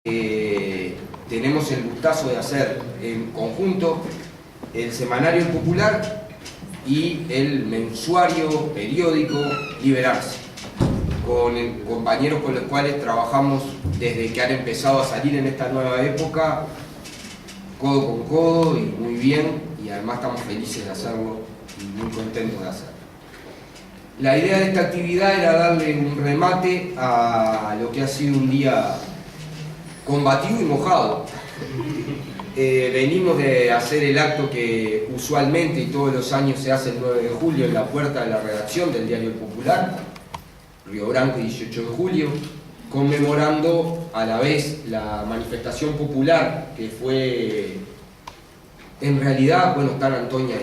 Tenemos el gustazo de hacer en conjunto el Semanario Popular y el mensuario periódico Liberarse, con compañeros con los cuales trabajamos desde que han empezado a salir en esta nueva época, codo con codo y muy bien, y además estamos felices de hacerlo y muy contentos de hacerlo. La idea de esta actividad era darle un remate a lo que ha sido un día combatido y mojado. Venimos de hacer el acto que usualmente y todos los años se hace el 9 de julio en la puerta de la redacción del Diario El Popular, Río Branco, 18 de julio, conmemorando a la vez la manifestación popular que fue, en realidad, bueno, están Antonia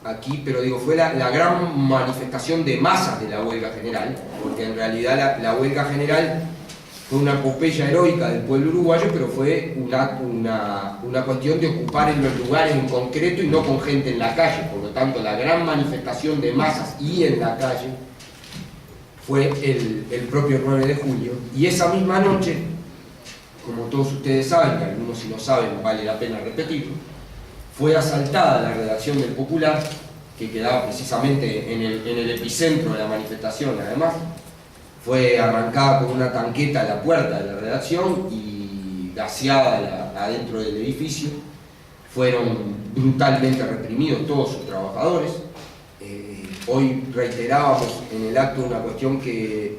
aquí, pero digo, fue la gran manifestación de masas de la huelga general, porque en realidad la huelga general fue una epopeya heroica del pueblo uruguayo, pero fue una cuestión de ocupar en los lugares en concreto y no con gente en la calle. Por lo tanto, la gran manifestación de masas y en la calle fue el propio 9 de julio. Y esa misma noche, como todos ustedes saben, que algunos si no saben vale la pena repetirlo, fue asaltada la redacción del Popular, que quedaba precisamente en el epicentro de la manifestación además. Fue arrancada con una tanqueta a la puerta de la redacción y gaseada adentro del edificio. Fueron brutalmente reprimidos todos sus trabajadores. Hoy reiterábamos en el acto una cuestión que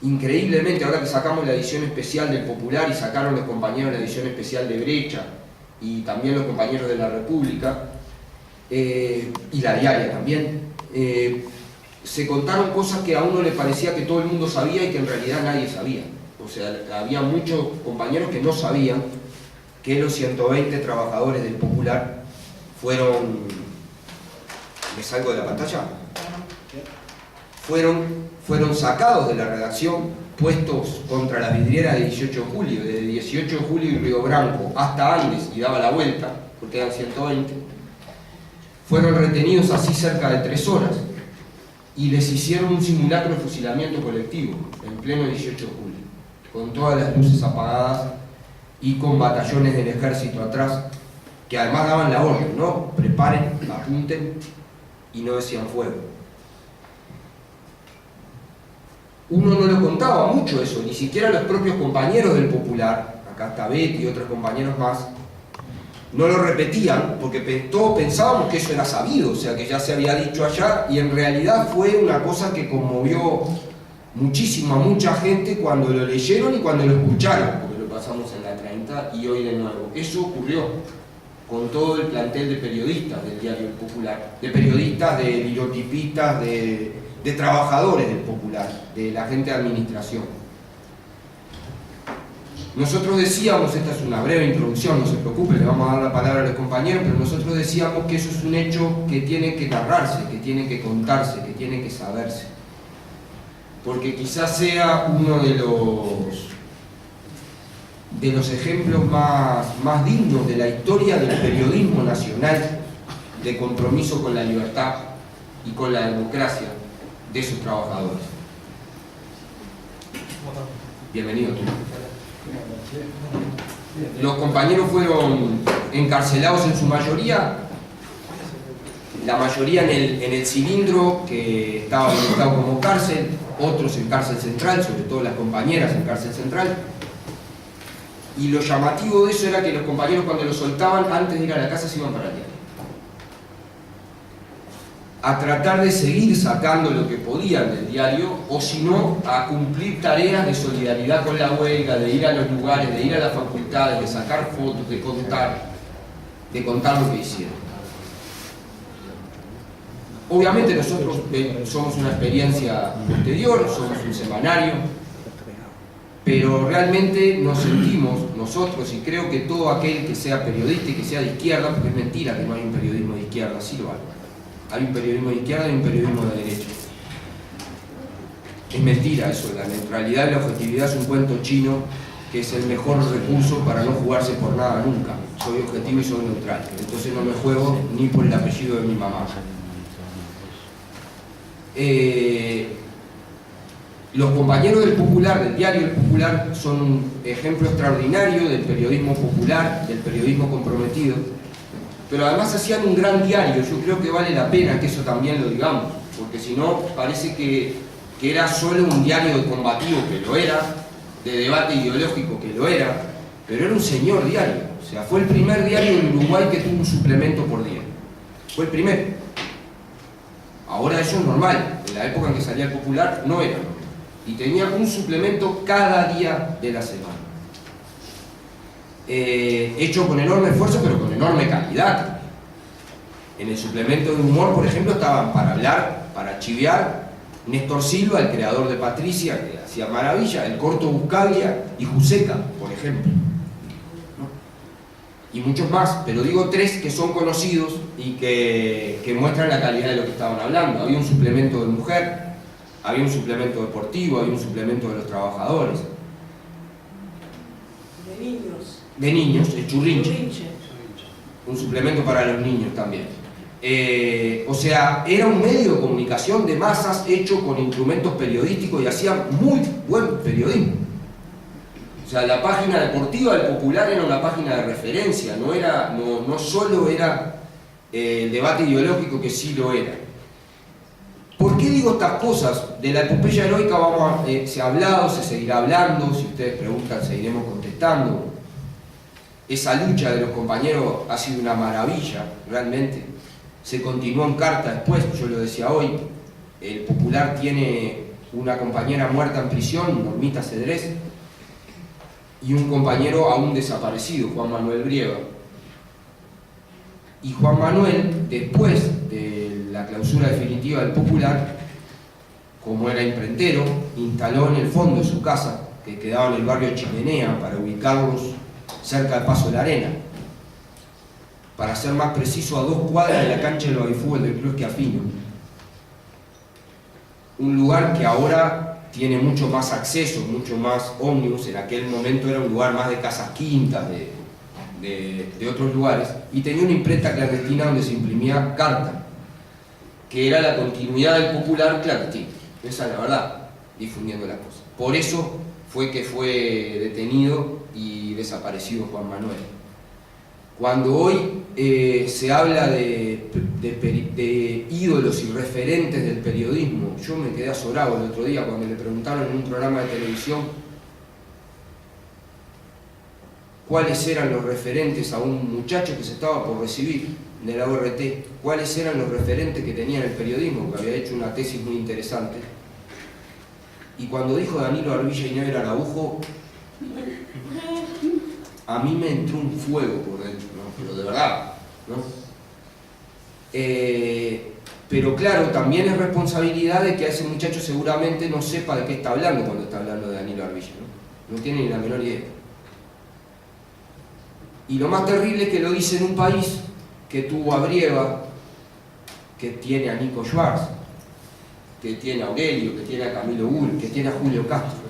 increíblemente, ahora que sacamos la edición especial del Popular y sacaron los compañeros la edición especial de Brecha y también los compañeros de la República y la Diaria también, se contaron cosas que a uno le parecía que todo el mundo sabía y que en realidad nadie sabía. O sea, había muchos compañeros que no sabían que los 120 trabajadores del Popular fueron... ¿Me salgo de la pantalla? Fueron sacados de la redacción, puestos contra la vidriera de 18 de julio, desde 18 de julio y Río Branco hasta Andes y daba la vuelta, porque eran 120. Fueron retenidos así cerca de 3 horas. Y les hicieron un simulacro de fusilamiento colectivo en pleno 18 de julio, con todas las luces apagadas y con batallones del ejército atrás, que además daban la orden, ¿no? Preparen, apunten, y no decían fuego. Uno no lo contaba mucho eso, ni siquiera los propios compañeros del Popular, acá está Betty y otros compañeros más, no lo repetían, porque todos pensábamos que eso era sabido, o sea, que ya se había dicho allá, y en realidad fue una cosa que conmovió mucha gente cuando lo leyeron y cuando lo escucharon, porque lo pasamos en la 30 y hoy de nuevo. Eso ocurrió con todo el plantel de periodistas del Diario El Popular, de periodistas, de bibliotipistas, de trabajadores del Popular, de la gente de administración. Nosotros decíamos, esta es una breve introducción, no se preocupe, le vamos a dar la palabra a los compañeros, pero nosotros decíamos que eso es un hecho que tiene que narrarse, que tiene que contarse, que tiene que saberse. Porque quizás sea uno de los ejemplos más dignos de la historia del periodismo nacional, de compromiso con la libertad y con la democracia de sus trabajadores. Bienvenido tú. Los compañeros fueron encarcelados en su mayoría, la mayoría en el cilindro que estaba habilitado como cárcel, otros en cárcel central, sobre todo las compañeras en cárcel central. Y lo llamativo de eso era que los compañeros, cuando los soltaban, antes de ir a la casa se iban para el diario a tratar de seguir sacando lo que podían del diario, o si no, a cumplir tareas de solidaridad con la huelga, de ir a los lugares, de ir a las facultades, de sacar fotos, de contar lo que hicieron. Obviamente nosotros somos una experiencia posterior, somos un semanario, pero realmente nos sentimos nosotros, y creo que todo aquel que sea periodista y que sea de izquierda, porque es mentira que no hay un periodismo de izquierda, sí lo hay. Hay un periodismo de izquierda y un periodismo de derecha. Es mentira eso, la neutralidad y la objetividad es un cuento chino que es el mejor recurso para no jugarse por nada nunca. Soy objetivo y soy neutral, entonces no me juego ni por el apellido de mi mamá. Los compañeros del Popular, del diario El Popular, son un ejemplo extraordinario del periodismo popular, del periodismo comprometido, pero además hacían un gran diario. Yo creo que vale la pena que eso también lo digamos, porque si no parece que era solo un diario de combativo, que lo era, de debate ideológico, que lo era, pero era un señor diario. O sea, fue el primer diario en Uruguay que tuvo un suplemento por día. Fue el primero. Ahora eso es normal. En la época en que salía El Popular no era normal. Y tenía un suplemento cada día de la semana. Hecho con enorme esfuerzo, pero con enorme calidad. En el suplemento de humor, por ejemplo, estaban para hablar, para chiviar, Néstor Silva, el creador de Patricia, que hacía maravilla, el Corto Buscaglia y Juseca, por ejemplo. Y muchos más, pero digo tres que son conocidos y que muestran la calidad de lo que estaban hablando. Había un suplemento de mujer, había un suplemento deportivo, había un suplemento de los trabajadores. De niños. De niños, el Churrinche. Un suplemento para los niños también. O sea, era un medio de comunicación de masas hecho con instrumentos periodísticos y hacía muy buen periodismo. O sea, la página deportiva del Popular era una página de referencia, no solo era el debate ideológico, que sí lo era. ¿Por qué digo estas cosas? De la epopeya heroica se ha hablado, se seguirá hablando, si ustedes preguntan seguiremos contestando. Esa lucha de los compañeros ha sido una maravilla, realmente. Se continuó en carta después, yo lo decía hoy, el Popular tiene una compañera muerta en prisión, Normita Cedrés, y un compañero aún desaparecido, Juan Manuel Brieva. Y Juan Manuel, después de la clausura definitiva del Popular, como era imprentero, instaló en el fondo de su casa, que quedaba en el barrio Chimenea, para ubicarlos cerca del Paso de la Arena. Para ser más preciso, a 2 cuadras de la cancha de fútbol del Club Schiaffino. Un lugar que ahora tiene mucho más acceso, mucho más ómnibus. En aquel momento era un lugar más de casas quintas, de otros lugares, y tenía una imprenta clandestina donde se imprimía carta, que era la continuidad del Popular clandestino. Esa es la verdad, difundiendo las cosas. Por eso fue que fue detenido y desaparecido Juan Manuel. Cuando hoy se habla de ídolos y referentes del periodismo, yo me quedé azorado el otro día cuando le preguntaron en un programa de televisión cuáles eran los referentes a un muchacho que se estaba por recibir de la ORT, cuáles eran los referentes que tenía en el periodismo, que había hecho una tesis muy interesante. Y cuando dijo Danilo Arbilla y Never Araujo, a mí me entró un fuego por dentro, ¿no? Pero de verdad, ¿no? Pero claro, también es responsabilidad de que a ese muchacho seguramente no sepa de qué está hablando cuando está hablando de Danilo Arbilla, ¿no? No tiene ni la menor idea. Y lo más terrible es que lo dice en un país que tuvo a Brieva, que tiene a Nico Schwarz, que tiene a Aurelio, que tiene a Camilo Bull, que tiene a Julio Castro.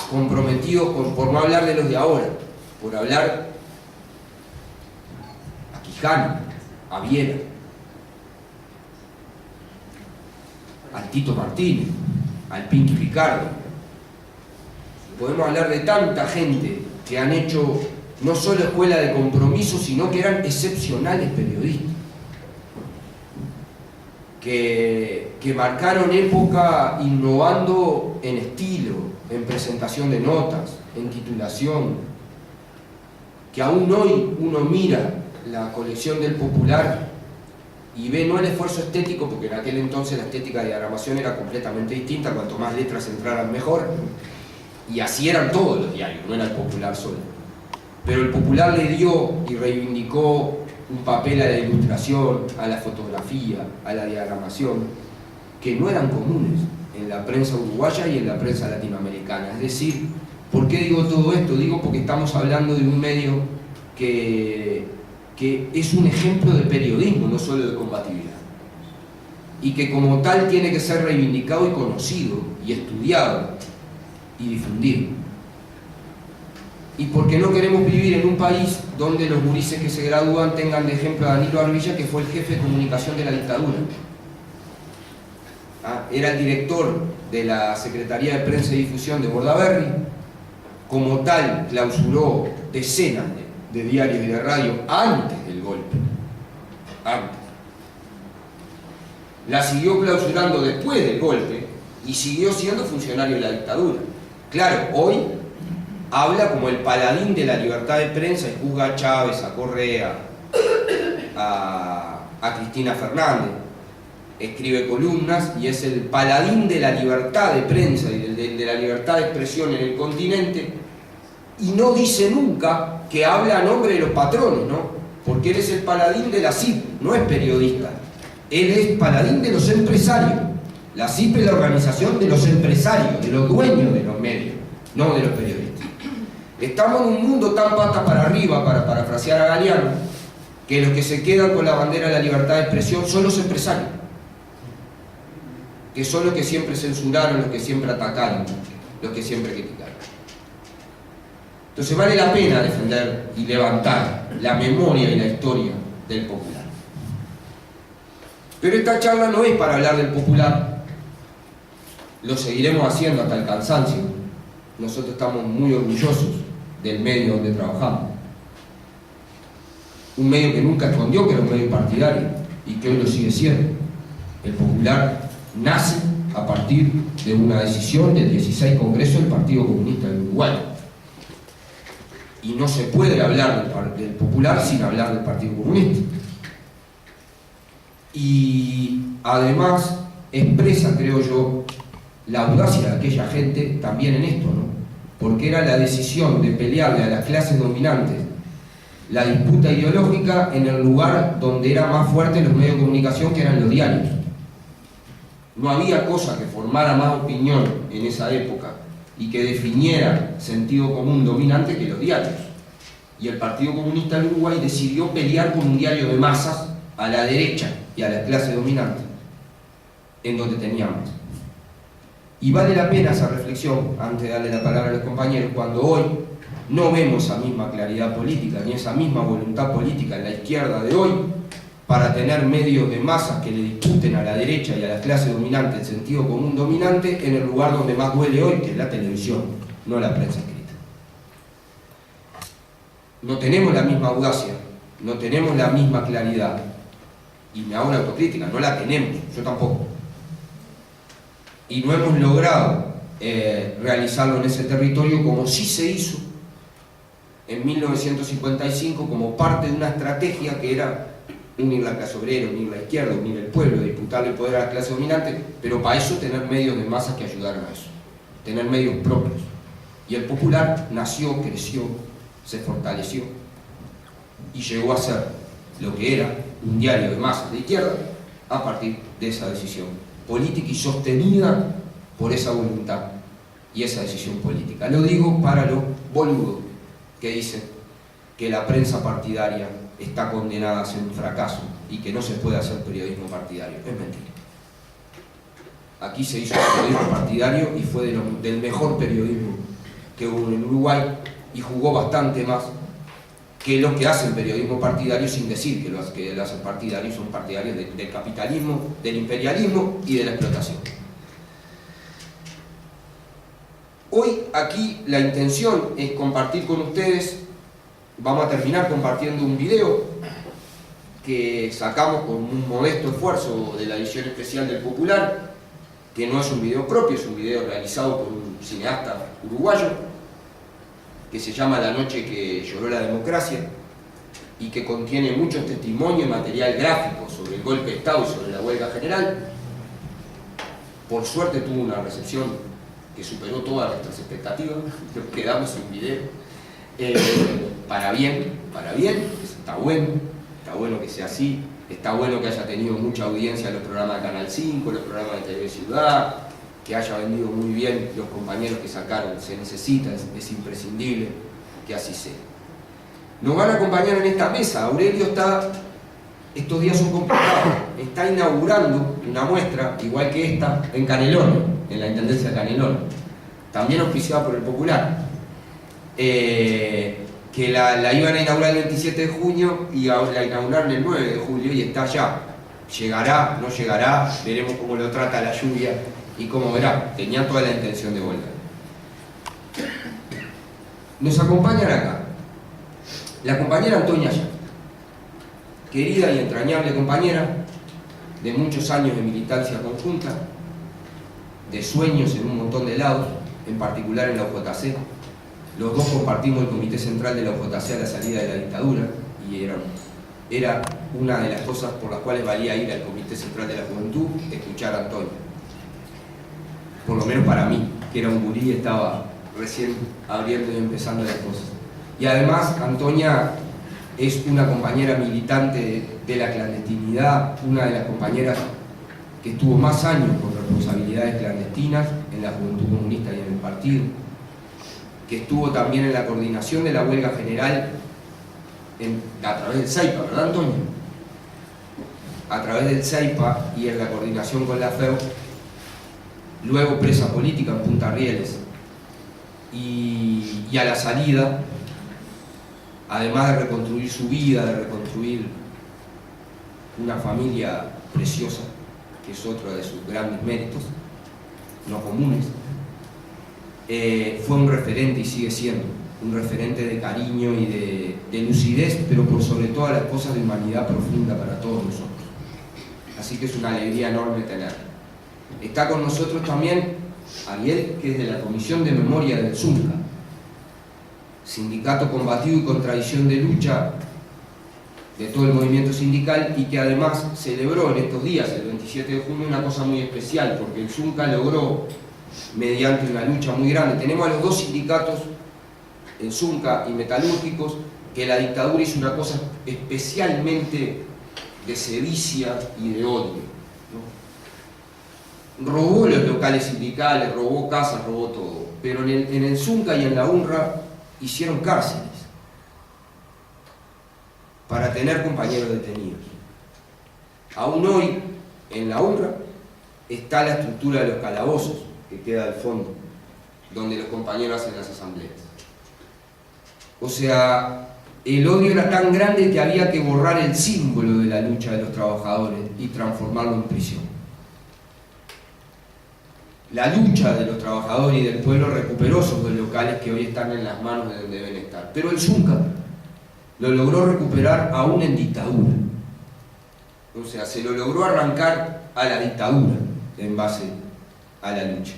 Comprometidos por no hablar de los de ahora, por hablar a Quijano, a Viera, al Tito Martínez, al Pinky Ricardo. Podemos hablar de tanta gente que han hecho no solo escuela de compromiso, sino que eran excepcionales periodistas, que marcaron época innovando en estilo, en presentación de notas, en titulación, que aún hoy uno mira la colección del Popular y ve no el esfuerzo estético, porque en aquel entonces la estética de diagramación era completamente distinta, cuanto más letras entraran mejor, y así eran todos los diarios, no era el Popular solo. Pero el Popular le dio y reivindicó un papel a la ilustración, a la fotografía, a la diagramación, que no eran comunes en la prensa uruguaya y en la prensa latinoamericana. Es decir, ¿por qué digo todo esto? Digo porque estamos hablando de un medio que es un ejemplo de periodismo, no solo de combatividad. Y que como tal tiene que ser reivindicado y conocido, y estudiado, y difundido. Y porque no queremos vivir en un país donde los gurises que se gradúan tengan de ejemplo a Danilo Arbilla, que fue el jefe de comunicación de la dictadura. era el director de la Secretaría de Prensa y Difusión de Bordaberry. Como tal, clausuró decenas de diarios y de radio antes del golpe. Antes. La siguió clausurando después del golpe y siguió siendo funcionario de la dictadura. Claro, hoy habla como el paladín de la libertad de prensa y juzga a Chávez, a Correa, a Cristina Fernández. Escribe columnas y es el paladín de la libertad de prensa y de la libertad de expresión en el continente, y no dice nunca que habla a nombre de los patrones, ¿no? Porque él es el paladín de la CIP, no es periodista. Él es paladín de los empresarios. La CIP es la organización de los empresarios, de los dueños de los medios, no de los periodistas. Estamos en un mundo tan patas para arriba, para parafrasear a Galeano, que los que se quedan con la bandera de la libertad de expresión son los empresarios, que son los que siempre censuraron, los que siempre atacaron, los que siempre criticaron. Entonces vale la pena defender y levantar la memoria y la historia del popular. Pero esta charla no es para hablar del popular, lo seguiremos haciendo hasta el cansancio. Nosotros estamos muy orgullosos del medio donde trabajamos. Un medio que nunca escondió que era un medio partidario y que hoy lo sigue siendo. El popular nace a partir de una decisión del 16 Congreso del Partido Comunista del Uruguay. Y no se puede hablar del popular sin hablar del Partido Comunista. Y además expresa, creo yo, la audacia de aquella gente también en esto, ¿no? Porque era la decisión de pelearle a las clases dominantes la disputa ideológica en el lugar donde eran más fuertes los medios de comunicación, que eran los diarios. No había cosa que formara más opinión en esa época y que definiera sentido común dominante que los diarios. Y el Partido Comunista del Uruguay decidió pelear con un diario de masas a la derecha y a la clase dominante, en donde teníamos. Y vale la pena esa reflexión, antes de darle la palabra a los compañeros, cuando hoy no vemos esa misma claridad política, ni esa misma voluntad política en la izquierda de hoy, para tener medios de masas que le disputen a la derecha y a la clase dominante el sentido común dominante en el lugar donde más duele hoy, que es la televisión, no la prensa escrita. No tenemos la misma audacia, no tenemos la misma claridad, y me hago una autocrítica, no la tenemos, yo tampoco. Y no hemos logrado realizarlo en ese territorio como sí se hizo en 1955 como parte de una estrategia que era unir la clase obrera, unir la izquierda, unir el pueblo, disputarle el poder a la clase dominante, pero para eso tener medios de masas que ayudaran a eso, tener medios propios. Y el popular nació, creció, se fortaleció y llegó a ser lo que era un diario de masas de izquierda a partir de esa decisión política y sostenida por esa voluntad y esa decisión política. Lo digo para los boludos que dicen que la prensa partidaria está condenada a ser un fracaso y que no se puede hacer periodismo partidario. Es mentira. Aquí se hizo periodismo partidario y fue del mejor periodismo que hubo en el Uruguay y jugó bastante más que los que hacen periodismo partidario sin decir que los que lo hacen partidario son partidarios del capitalismo, del imperialismo y de la explotación. Hoy aquí la intención es compartir con ustedes, vamos a terminar compartiendo un video que sacamos con un modesto esfuerzo de la edición especial del Popular, que no es un video propio, es un video realizado por un cineasta uruguayo, que se llama La noche que lloró la democracia, y que contiene muchos testimonios y material gráfico sobre el golpe de Estado y sobre la huelga general. Por suerte tuvo una recepción que superó todas nuestras expectativas, nos quedamos sin video. Para bien, está bueno que sea así, está bueno que haya tenido mucha audiencia en los programas de Canal 5, los programas de TV Ciudad, que haya vendido muy bien los compañeros que sacaron, se necesita, es imprescindible que así sea. Nos van a acompañar en esta mesa. Aurelio estos días son complicados, está inaugurando una muestra, igual que esta, en Canelones, en la Intendencia de Canelones, también auspiciada por el Popular, que la iban a inaugurar el 27 de junio y la inauguraron el 9 de julio y está ya Llegará, no llegará, veremos cómo lo trata la lluvia y cómo verá. Tenía toda la intención de volver. Nos acompañan acá la compañera Antonia Ayala, querida y entrañable compañera de muchos años de militancia conjunta, de sueños en un montón de lados, en particular en la UJC. Los dos compartimos el comité central de la UJC a la salida de la dictadura y era una de las cosas por las cuales valía ir al comité central de la juventud, escuchar a Antonia. Por lo menos para mí, que era un gurí y estaba recién abriendo y empezando las cosas. Y además Antonia es una compañera militante de la clandestinidad, una de las compañeras que estuvo más años con responsabilidades clandestinas en la Juventud Comunista y en el partido, que estuvo también en la coordinación de la huelga general a través del CEIPA, ¿verdad, Antonio? A través del CEIPA y en la coordinación con la FEU, luego presa política en Punta Rieles, y a la salida, además de reconstruir su vida, de reconstruir una familia preciosa, que es otro de sus grandes méritos, no comunes, fue un referente y sigue siendo un referente de cariño y de lucidez, pero por sobre todas las cosas de humanidad profunda para todos nosotros. Así que es una alegría enorme tenerla. Está con nosotros también Ariel, que es de la Comisión de Memoria del Zunca, sindicato combativo y con tradición de lucha de todo el movimiento sindical, y que además celebró en estos días, el 27 de junio, una cosa muy especial, porque el Zunca logró, mediante una lucha muy grande, tenemos a los dos sindicatos, el Zunca y Metalúrgicos, que la dictadura hizo una cosa especialmente de sevicia y de odio, ¿no? Robó los locales sindicales, robó casas, robó todo, pero en el Zunca y en la UNRWA hicieron cárceles para tener compañeros detenidos. Aún hoy, en la UNRWA, está la estructura de los calabozos, que queda al fondo, donde los compañeros hacen las asambleas. O sea, el odio era tan grande que había que borrar el símbolo de la lucha de los trabajadores y transformarlo en prisión. La lucha de los trabajadores y del pueblo recuperó esos dos locales que hoy están en las manos de donde deben estar. Pero el Zunca lo logró recuperar aún en dictadura. O sea, se lo logró arrancar a la dictadura en base a la lucha.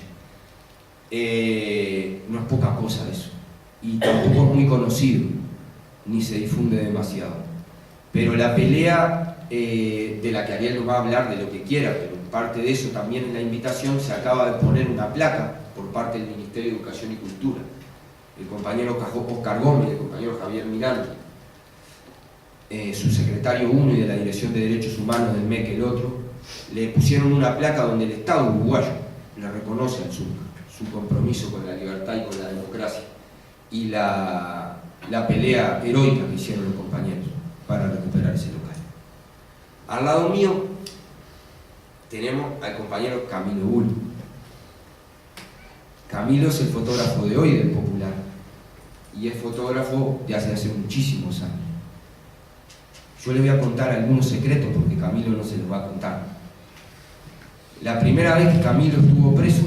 No es poca cosa eso. Y tampoco es muy conocido, ni se difunde demasiado. Pero la pelea de la que Ariel nos va a hablar, de lo que quiera, pero parte de eso también en la invitación, se acaba de poner una placa por parte del Ministerio de Educación y Cultura. El compañero Oscar Gómez, el compañero Javier Miranda, su secretario uno y de la Dirección de Derechos Humanos del MEC el otro, le pusieron una placa donde el Estado uruguayo le reconoce al Zunca su compromiso con la libertad y con la democracia y la pelea heroica que hicieron los compañeros para recuperar ese local. Al lado mío tenemos al compañero Camilo Bull. Camilo es el fotógrafo de hoy del Popular y es fotógrafo de hace muchísimos años. Yo le voy a contar algunos secretos porque Camilo no se los va a contar. La primera vez que Camilo estuvo preso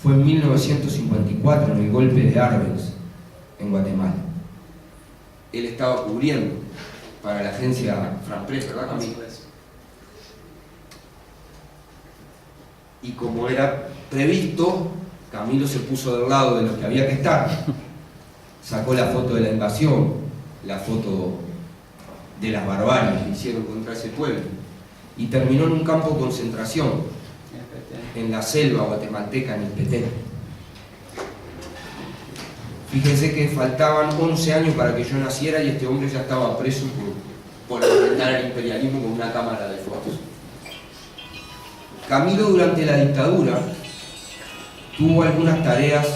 fue en 1954, en el golpe de Arbenz, en Guatemala. Él estaba cubriendo para la agencia Franpress, ¿verdad, Camilo? Y como era previsto, Camilo se puso del lado de los que había que estar. Sacó la foto de la invasión, la foto de las barbarias que hicieron contra ese pueblo, y terminó en un campo de concentración, en la selva guatemalteca, en el Petén. Fíjense que faltaban 11 años para que yo naciera y este hombre ya estaba preso por enfrentar al imperialismo con una cámara de fotos. Camilo, durante la dictadura, tuvo algunas tareas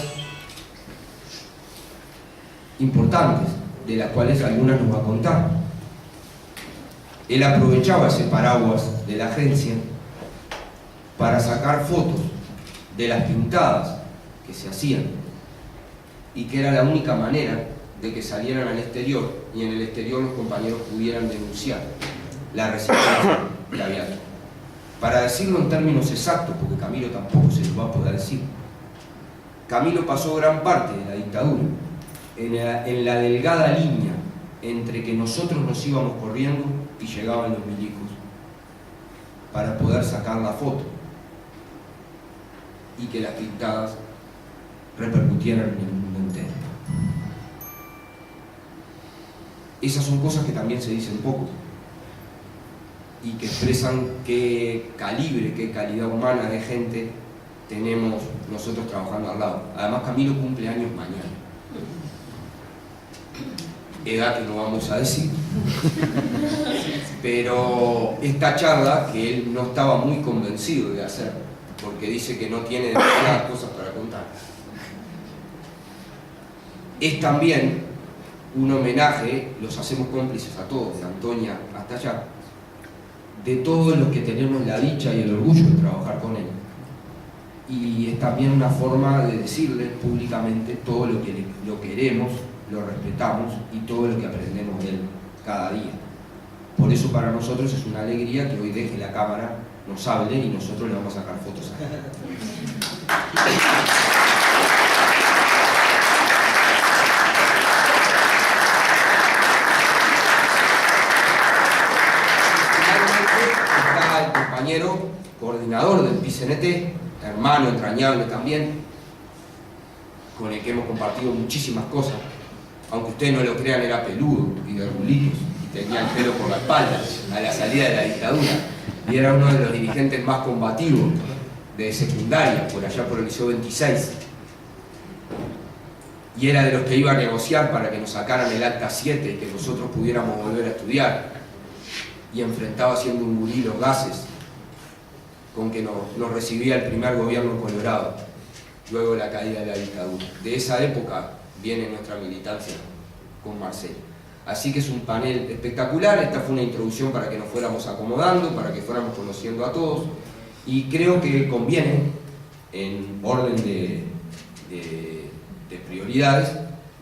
importantes, de las cuales algunas nos va a contar. Él aprovechaba ese paraguas de la agencia para sacar fotos de las pintadas que se hacían y que era la única manera de que salieran al exterior y en el exterior los compañeros pudieran denunciar la resistencia que había. Para decirlo en términos exactos, porque Camilo tampoco se lo va a poder decir, Camilo pasó gran parte de la dictadura en la delgada línea entre que nosotros nos íbamos corriendo y llegaban los milicos para poder sacar la foto y que las pintadas repercutieran en el mundo entero. Esas son cosas que también se dicen poco y que expresan qué calibre, qué calidad humana de gente tenemos nosotros trabajando al lado. Además, Camilo cumple años mañana, edad que no vamos a decir, pero esta charla que él no estaba muy convencido de hacer, porque dice que no tiene demasiadas cosas para contar, es también un homenaje, los hacemos cómplices a todos, de Antonia hasta allá, de todos los que tenemos la dicha y el orgullo de trabajar con él. Y es también una forma de decirle públicamente todo lo que lo queremos, lo respetamos y todo lo que aprendemos de él cada día. Por eso para nosotros es una alegría que hoy deje la cámara, nos hable y nosotros le vamos a sacar fotos a él. Está el compañero coordinador del PCNT, hermano entrañable también, con el que hemos compartido muchísimas cosas. Aunque ustedes no lo crean, era peludo y de rulitos y tenía el pelo por la espalda a la salida de la dictadura, y era uno de los dirigentes más combativos de secundaria, por allá por el Liceo 26, y era de los que iba a negociar para que nos sacaran el acta 7 y que nosotros pudiéramos volver a estudiar, y enfrentaba siendo un gurí los gases con que nos recibía el primer gobierno colorado, luego de la caída de la dictadura. De esa época viene nuestra militancia con Marcelo. Así que es un panel espectacular. Esta fue una introducción para que nos fuéramos acomodando, para que fuéramos conociendo a todos, y creo que conviene, en orden de prioridades,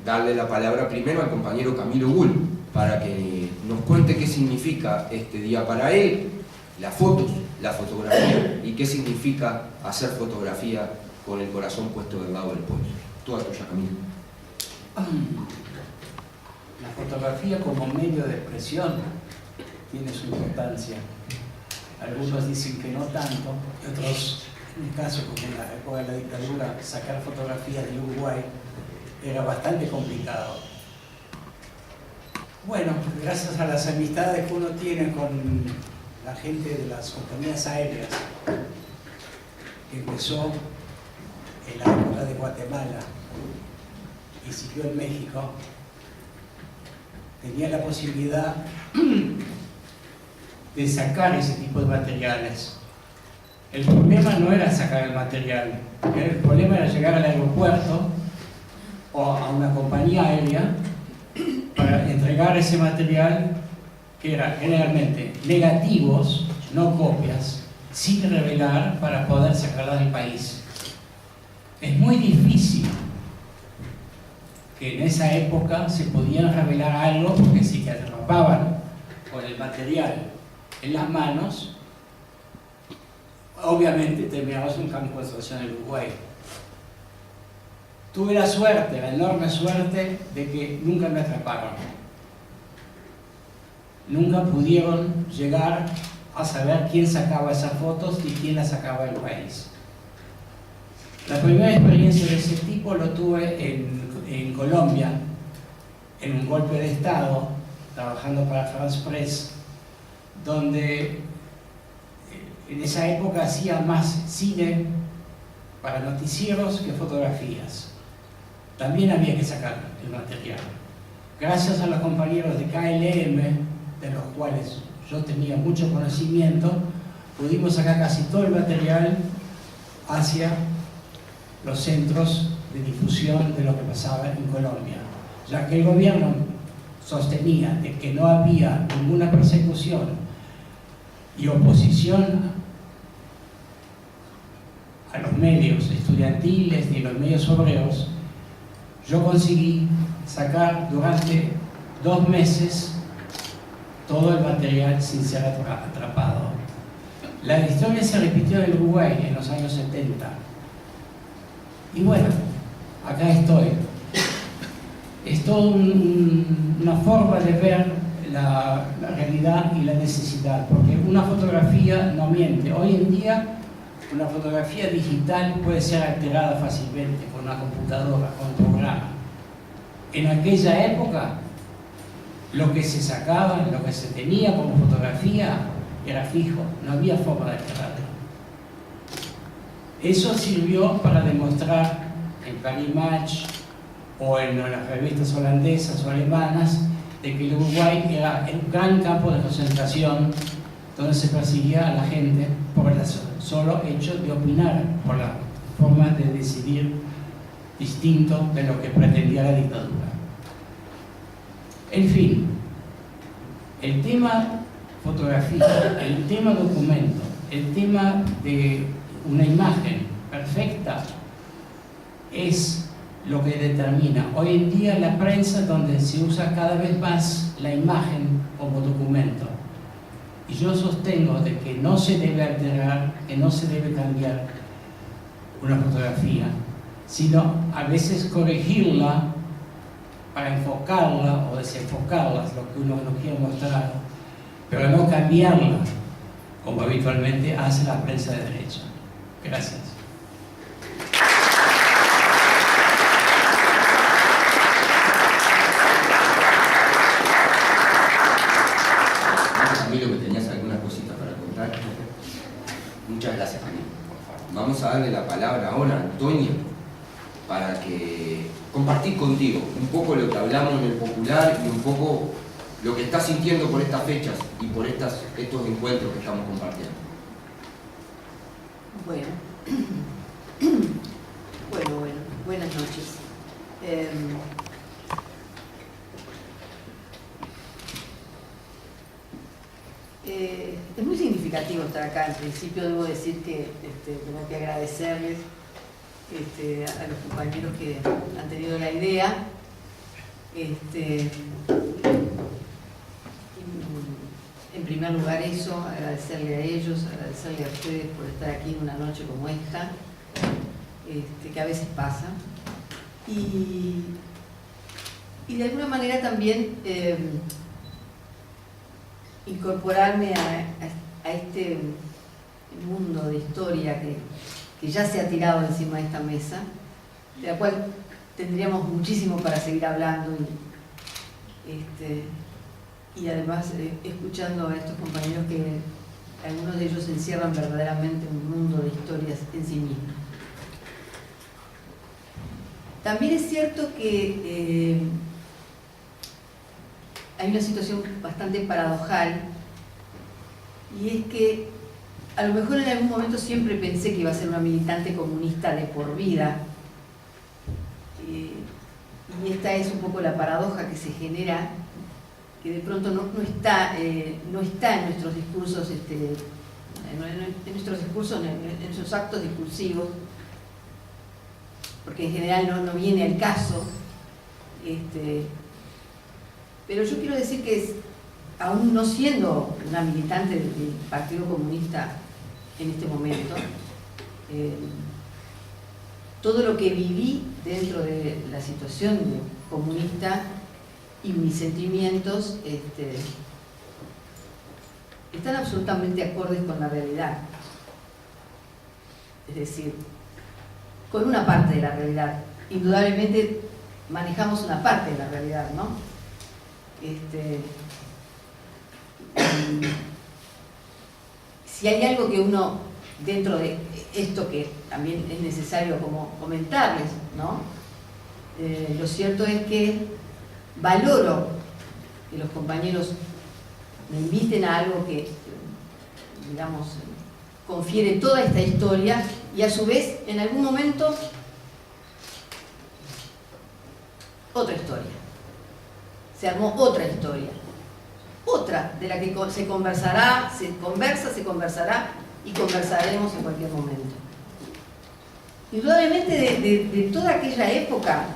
darle la palabra primero al compañero Camilo Gull, para que nos cuente qué significa este día para él, las fotos, la fotografía, y qué significa hacer fotografía con el corazón puesto del lado del pueblo. Toda tuya, Camilo. La fotografía como medio de expresión tiene su importancia. Algunos dicen que no tanto, y otros, en mi caso, como en la época de la dictadura, sacar fotografías del Uruguay era bastante complicado. Bueno, gracias a las amistades que uno tiene con la gente de las compañías aéreas, que empezó en la época de Guatemala y siguió en México, tenía la posibilidad de sacar ese tipo de materiales. El problema no era sacar el material, el problema era llegar al aeropuerto o a una compañía aérea para entregar ese material, que era generalmente negativos, no copias, sin revelar, para poder sacarla del país. Es muy difícil que en esa época se podían revelar algo, porque si te atrapaban con el material en las manos, obviamente terminabas un campo de concentración en Uruguay. Tuve la suerte, la enorme suerte, de que nunca me atraparon. Nunca pudieron llegar a saber quién sacaba esas fotos y quién las sacaba del país. La primera experiencia de ese tipo lo tuve en Colombia, en un golpe de Estado, trabajando para France Press, donde en esa época hacía más cine para noticieros que fotografías. También había que sacar el material. Gracias a los compañeros de KLM, de los cuales yo tenía mucho conocimiento, pudimos sacar casi todo el material hacia los centros de difusión de lo que pasaba en Colombia, ya que el gobierno sostenía de que no había ninguna persecución y oposición a los medios estudiantiles ni los medios obreros. Yo conseguí sacar durante 2 meses todo el material sin ser atrapado. La historia se repitió en Uruguay en los años 70. Y bueno, acá estoy. Es toda una forma de ver la realidad y la necesidad, porque una fotografía no miente. Hoy en día una fotografía digital puede ser alterada fácilmente con una computadora, con un programa. En aquella época, lo que se sacaba, lo que se tenía como fotografía era fijo, no había forma de alterarlo. Eso sirvió para demostrar en Paris Match o en las revistas holandesas o alemanas de que el Uruguay era un gran campo de concentración donde se perseguía a la gente por el solo hecho de opinar, por la forma de decidir distinto de lo que pretendía la dictadura. En fin, el tema fotografía, el tema documento, el tema de una imagen perfecta es lo que determina hoy en día la prensa, donde se usa cada vez más la imagen como documento. Y yo sostengo de que no se debe alterar, que no se debe cambiar una fotografía, sino a veces corregirla para enfocarla o desenfocarla, es lo que uno no quiere mostrar, pero no cambiarla, como habitualmente hace la prensa de derecha. Gracias. Camilo, que tenías algunas cositas para contar. Muchas gracias, Camilo. Vamos a darle la palabra ahora a Antonio para que compartir contigo un poco lo que hablamos en el Popular y un poco lo que estás sintiendo por estas fechas y por estos encuentros que estamos compartiendo. Bueno, buenas noches. Es muy significativo estar acá. En principio debo decir que tengo que agradecerles a los compañeros que han tenido la idea. En primer lugar eso, agradecerle a ellos, agradecerle a ustedes por estar aquí en una noche como esta, que a veces pasa. Y de alguna manera también incorporarme a este mundo de historia que ya se ha tirado encima de esta mesa, de la cual tendríamos muchísimo para seguir hablando y además escuchando a estos compañeros que algunos de ellos encierran verdaderamente un mundo de historias en sí mismos. También es cierto que hay una situación bastante paradojal, y es que a lo mejor en algún momento siempre pensé que iba a ser una militante comunista de por vida, y esta es un poco la paradoja que se genera, que de pronto no está en nuestros discursos, en nuestros actos discursivos, porque en general no viene al caso. Pero yo quiero decir que aún no siendo una militante del Partido Comunista en este momento, todo lo que viví dentro de la situación comunista y mis sentimientos están absolutamente acordes con la realidad. Es decir, con una parte de la realidad. Indudablemente manejamos una parte de la realidad, ¿no? Si hay algo que uno, dentro de esto que también es necesario como comentarles, ¿no? Lo cierto es que valoro que los compañeros me inviten a algo que, digamos, confiere toda esta historia, y a su vez, en algún momento, otra historia. Se armó otra historia. Otra de la que se conversará, se conversará y conversaremos en cualquier momento. Indudablemente de toda aquella época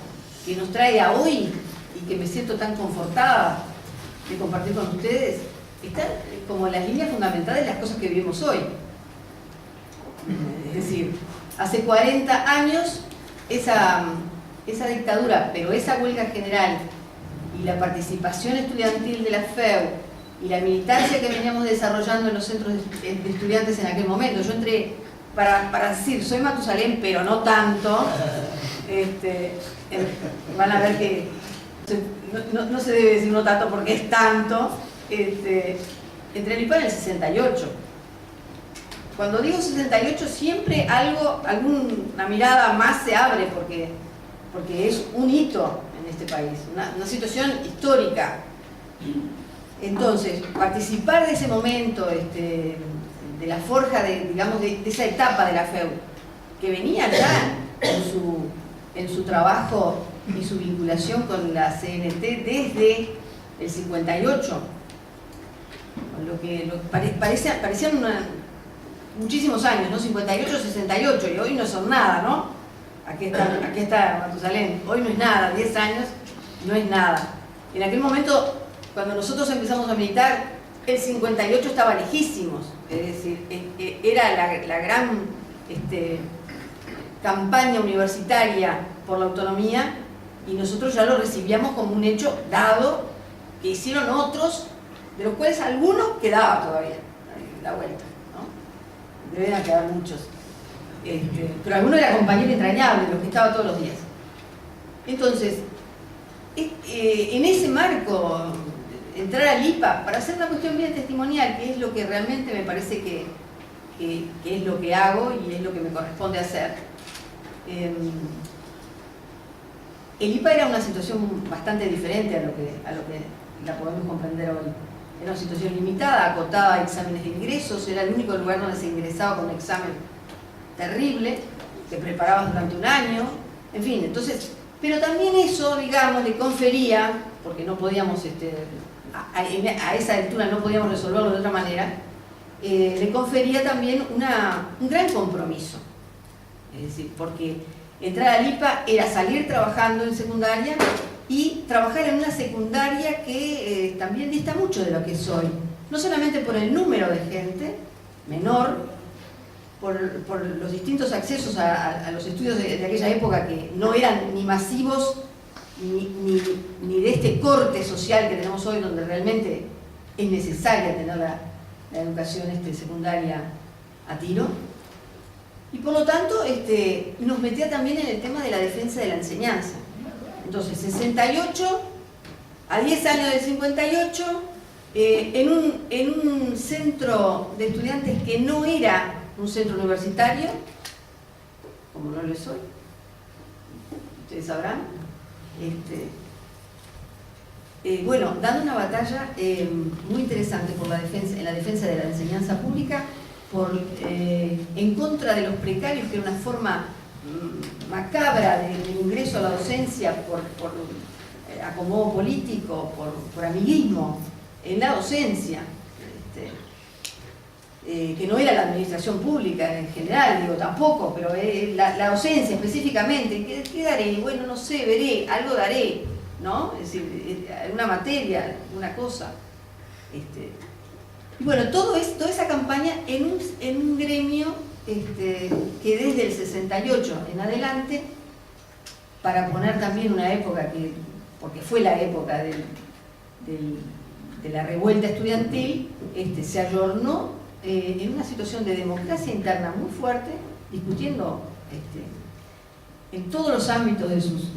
que nos trae a hoy y que me siento tan confortada de compartir con ustedes, están como las líneas fundamentales de las cosas que vivimos hoy. Es decir, hace 40 años esa dictadura, pero esa huelga general y la participación estudiantil de la FEU y la militancia que veníamos desarrollando en los centros de estudiantes en aquel momento. Yo entré para decir, soy Matusalén, pero no tanto. Van a ver que no se debe decir no tanto porque es tanto. Entré en el IPA en el 68. Cuando digo 68 siempre alguna mirada más se abre porque es un hito en este país, una situación histórica. Entonces, participar de ese momento, de la forja, digamos, de esa etapa de la FEU, que venía ya en su trabajo y su vinculación con la CNT desde el 58, parecían muchísimos años, ¿no? 58, 68, y hoy no son nada, ¿no? Aquí está Matusalén, hoy no es nada, 10 años no es nada. En aquel momento, cuando nosotros empezamos a militar, el 58 estaba lejísimos, es decir, era la gran campaña universitaria por la autonomía y nosotros ya lo recibíamos como un hecho dado que hicieron otros, de los cuales algunos quedaba todavía la vuelta, ¿no? Deben quedar muchos. Pero alguno era compañero entrañable, los que estaba todos los días. Entonces, en ese marco, entrar al IPA para hacer una cuestión bien testimonial, que es lo que realmente me parece que es lo que hago y es lo que me corresponde hacer. El IPA era una situación bastante diferente a lo que la podemos comprender hoy. Era una situación limitada, acotada a exámenes de ingresos, era el único lugar donde se ingresaba con un examen terrible, que preparabas durante un año, en fin, entonces, pero también eso, digamos, le confería, porque no podíamos, a esa altura no podíamos resolverlo de otra manera, le confería también un gran compromiso. Es decir, porque entrar al IPA era salir trabajando en secundaria y trabajar en una secundaria que también dista mucho de lo que es hoy. No solamente por el número de gente menor, por los distintos accesos a los estudios de aquella época que no eran ni masivos ni de este corte social que tenemos hoy, donde realmente es necesaria tener la educación secundaria a tiro. Y por lo tanto nos metía también en el tema de la defensa de la enseñanza. Entonces, 68, a 10 años del 58, en un centro de estudiantes que no era un centro universitario, como no lo es hoy, ustedes sabrán, bueno, dando una batalla muy interesante en la defensa de la enseñanza pública, en contra de los precarios, que era una forma macabra de ingreso a la docencia por acomodo político, por amiguismo en la docencia, que no era la administración pública en general, digo, tampoco, pero la docencia específicamente. ¿Qué daré? Bueno, no sé, veré, algo daré, ¿no? Es decir, una materia, una cosa. Y bueno, toda esa campaña en un gremio que desde el 68 en adelante, para poner también una época porque fue la época de la revuelta estudiantil, se ayornó en una situación de democracia interna muy fuerte, discutiendo en todos los ámbitos de sus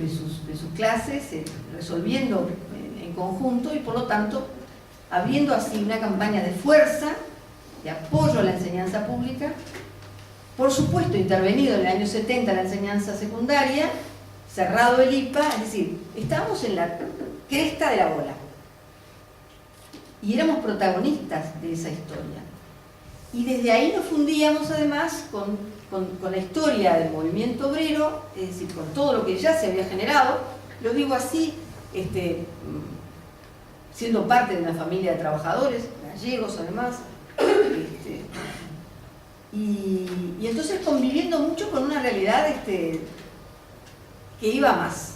clases, resolviendo en conjunto y por lo tanto abriendo así una campaña de fuerza, de apoyo a la enseñanza pública, por supuesto intervenido en el año 70 la enseñanza secundaria, cerrado el IPA, es decir, estábamos en la cresta de la ola y éramos protagonistas de esa historia. Y desde ahí nos fundíamos además con la historia del movimiento obrero, es decir, con todo lo que ya se había generado, lo digo así, siendo parte de una familia de trabajadores, gallegos además, y entonces conviviendo mucho con una realidad que iba más.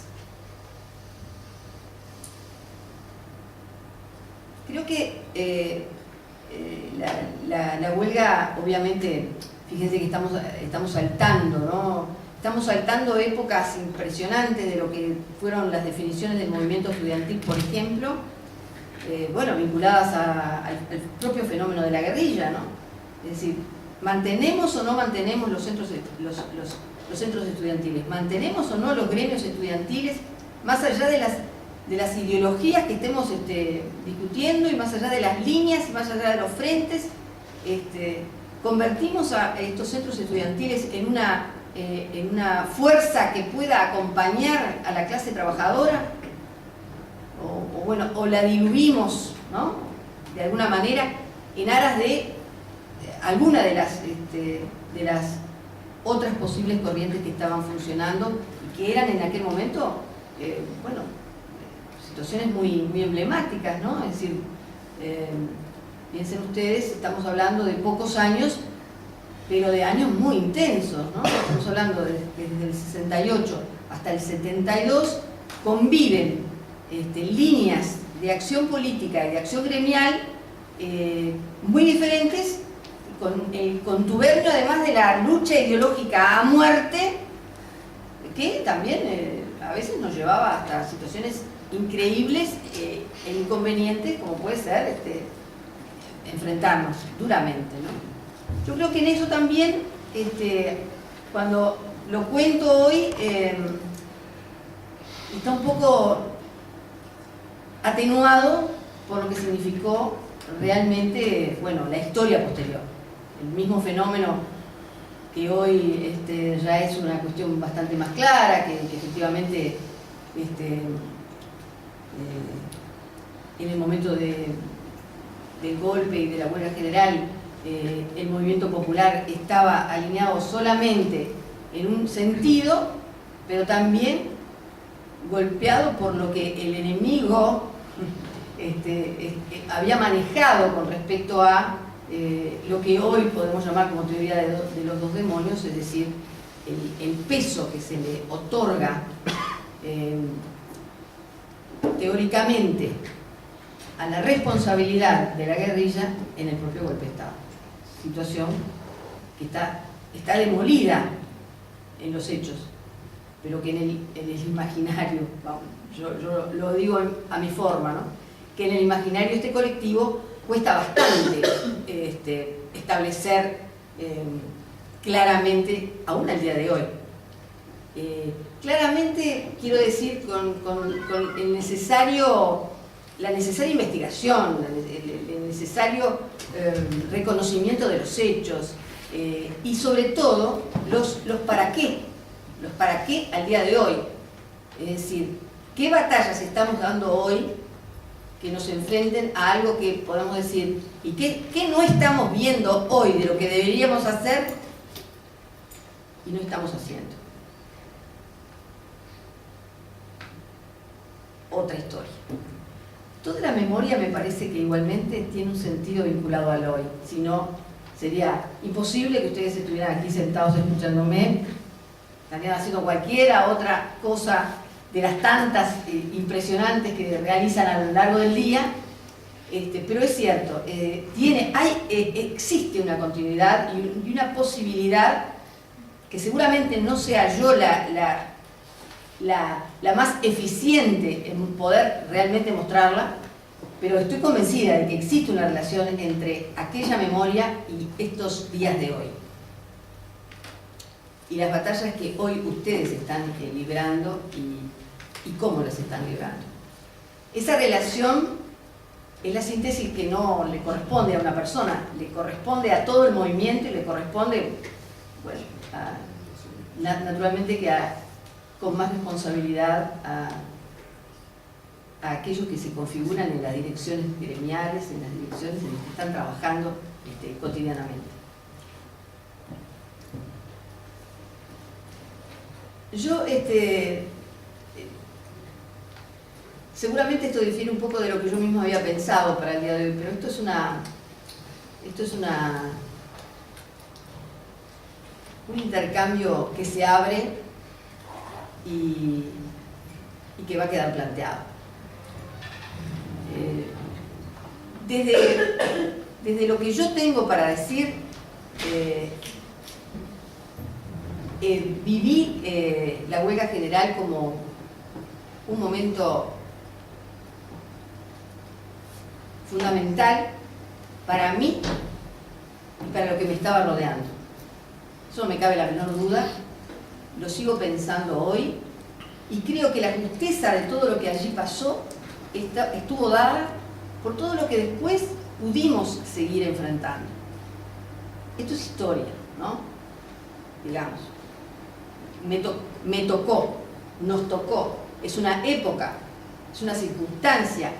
Creo que la huelga obviamente fíjense que estamos saltando, ¿no? Estamos saltando épocas impresionantes de lo que fueron las definiciones del movimiento estudiantil, por ejemplo, bueno, vinculadas al propio fenómeno de la guerrilla, ¿no? Es decir, ¿mantenemos o no mantenemos los centros estudiantiles? ¿Mantenemos o no los gremios estudiantiles, más allá de las ideologías que estemos discutiendo y más allá de las líneas y más allá de los frentes? ¿Convertimos a estos centros estudiantiles en una fuerza que pueda acompañar a la clase trabajadora? O la diluimos, ¿no?, de alguna manera en aras de alguna de las otras posibles corrientes que estaban funcionando y que eran en aquel momento, bueno, situaciones muy, muy emblemáticas, ¿no? Es decir, piensen ustedes, estamos hablando de pocos años, pero de años muy intensos, ¿no? Estamos hablando desde el 68 hasta el 72, conviven líneas de acción política y de acción gremial muy diferentes, con el contubernio además de la lucha ideológica a muerte, que también a veces nos llevaba hasta situaciones increíbles e inconvenientes, como puede ser enfrentarnos duramente, ¿no? Yo creo que en eso también, cuando lo cuento hoy, está un poco atenuado por lo que significó realmente, bueno, la historia posterior. El mismo fenómeno que hoy ya es una cuestión bastante más clara, que efectivamente en el momento del golpe y de la huelga general, el movimiento popular estaba alineado solamente en un sentido, pero también golpeado por lo que el enemigo había manejado con respecto a lo que hoy podemos llamar como teoría de los dos demonios, es decir, el peso que se le otorga teóricamente a la responsabilidad de la guerrilla en el propio golpe de Estado. Situación que está demolida en los hechos, pero que en el imaginario, vamos, yo lo digo a mi forma, ¿no?, que en el imaginario colectivo cuesta bastante establecer claramente, aún al día de hoy. Claramente, quiero decir, con la necesaria investigación, el necesario reconocimiento de los hechos, y sobre todo los para qué al día de hoy. Es decir, ¿qué batallas estamos dando hoy que nos enfrenten a algo que podamos decir, y qué no estamos viendo hoy de lo que deberíamos hacer y no estamos haciendo? Otra historia. Toda la memoria me parece que igualmente tiene un sentido vinculado al hoy, si no sería imposible que ustedes estuvieran aquí sentados escuchándome, estarían haciendo cualquiera otra cosa de las tantas impresionantes que realizan a lo largo del día, pero es cierto, existe una continuidad y una posibilidad que seguramente no sea yo la más eficiente en poder realmente mostrarla, pero estoy convencida de que existe una relación entre aquella memoria y estos días de hoy. Y las batallas que hoy ustedes están librando y cómo las están librando. Esa relación es la síntesis que no le corresponde a una persona, le corresponde a todo el movimiento y le corresponde, bueno, naturalmente que con más responsabilidad a aquellos que se configuran en las direcciones gremiales, en las direcciones en las que están trabajando cotidianamente. Yo, seguramente esto difiere un poco de lo que yo mismo había pensado para el día de hoy, pero esto es un intercambio que se abre y que va a quedar planteado. Desde lo que yo tengo para decir, viví la huelga general como un momento fundamental para mí y para lo que me estaba rodeando. Eso no me cabe la menor duda, lo sigo pensando hoy y creo que la justeza de todo lo que allí pasó estuvo dada por todo lo que después pudimos seguir enfrentando. Esto es historia, ¿no? Digamos. Me tocó, nos tocó, es una época, es una circunstancia.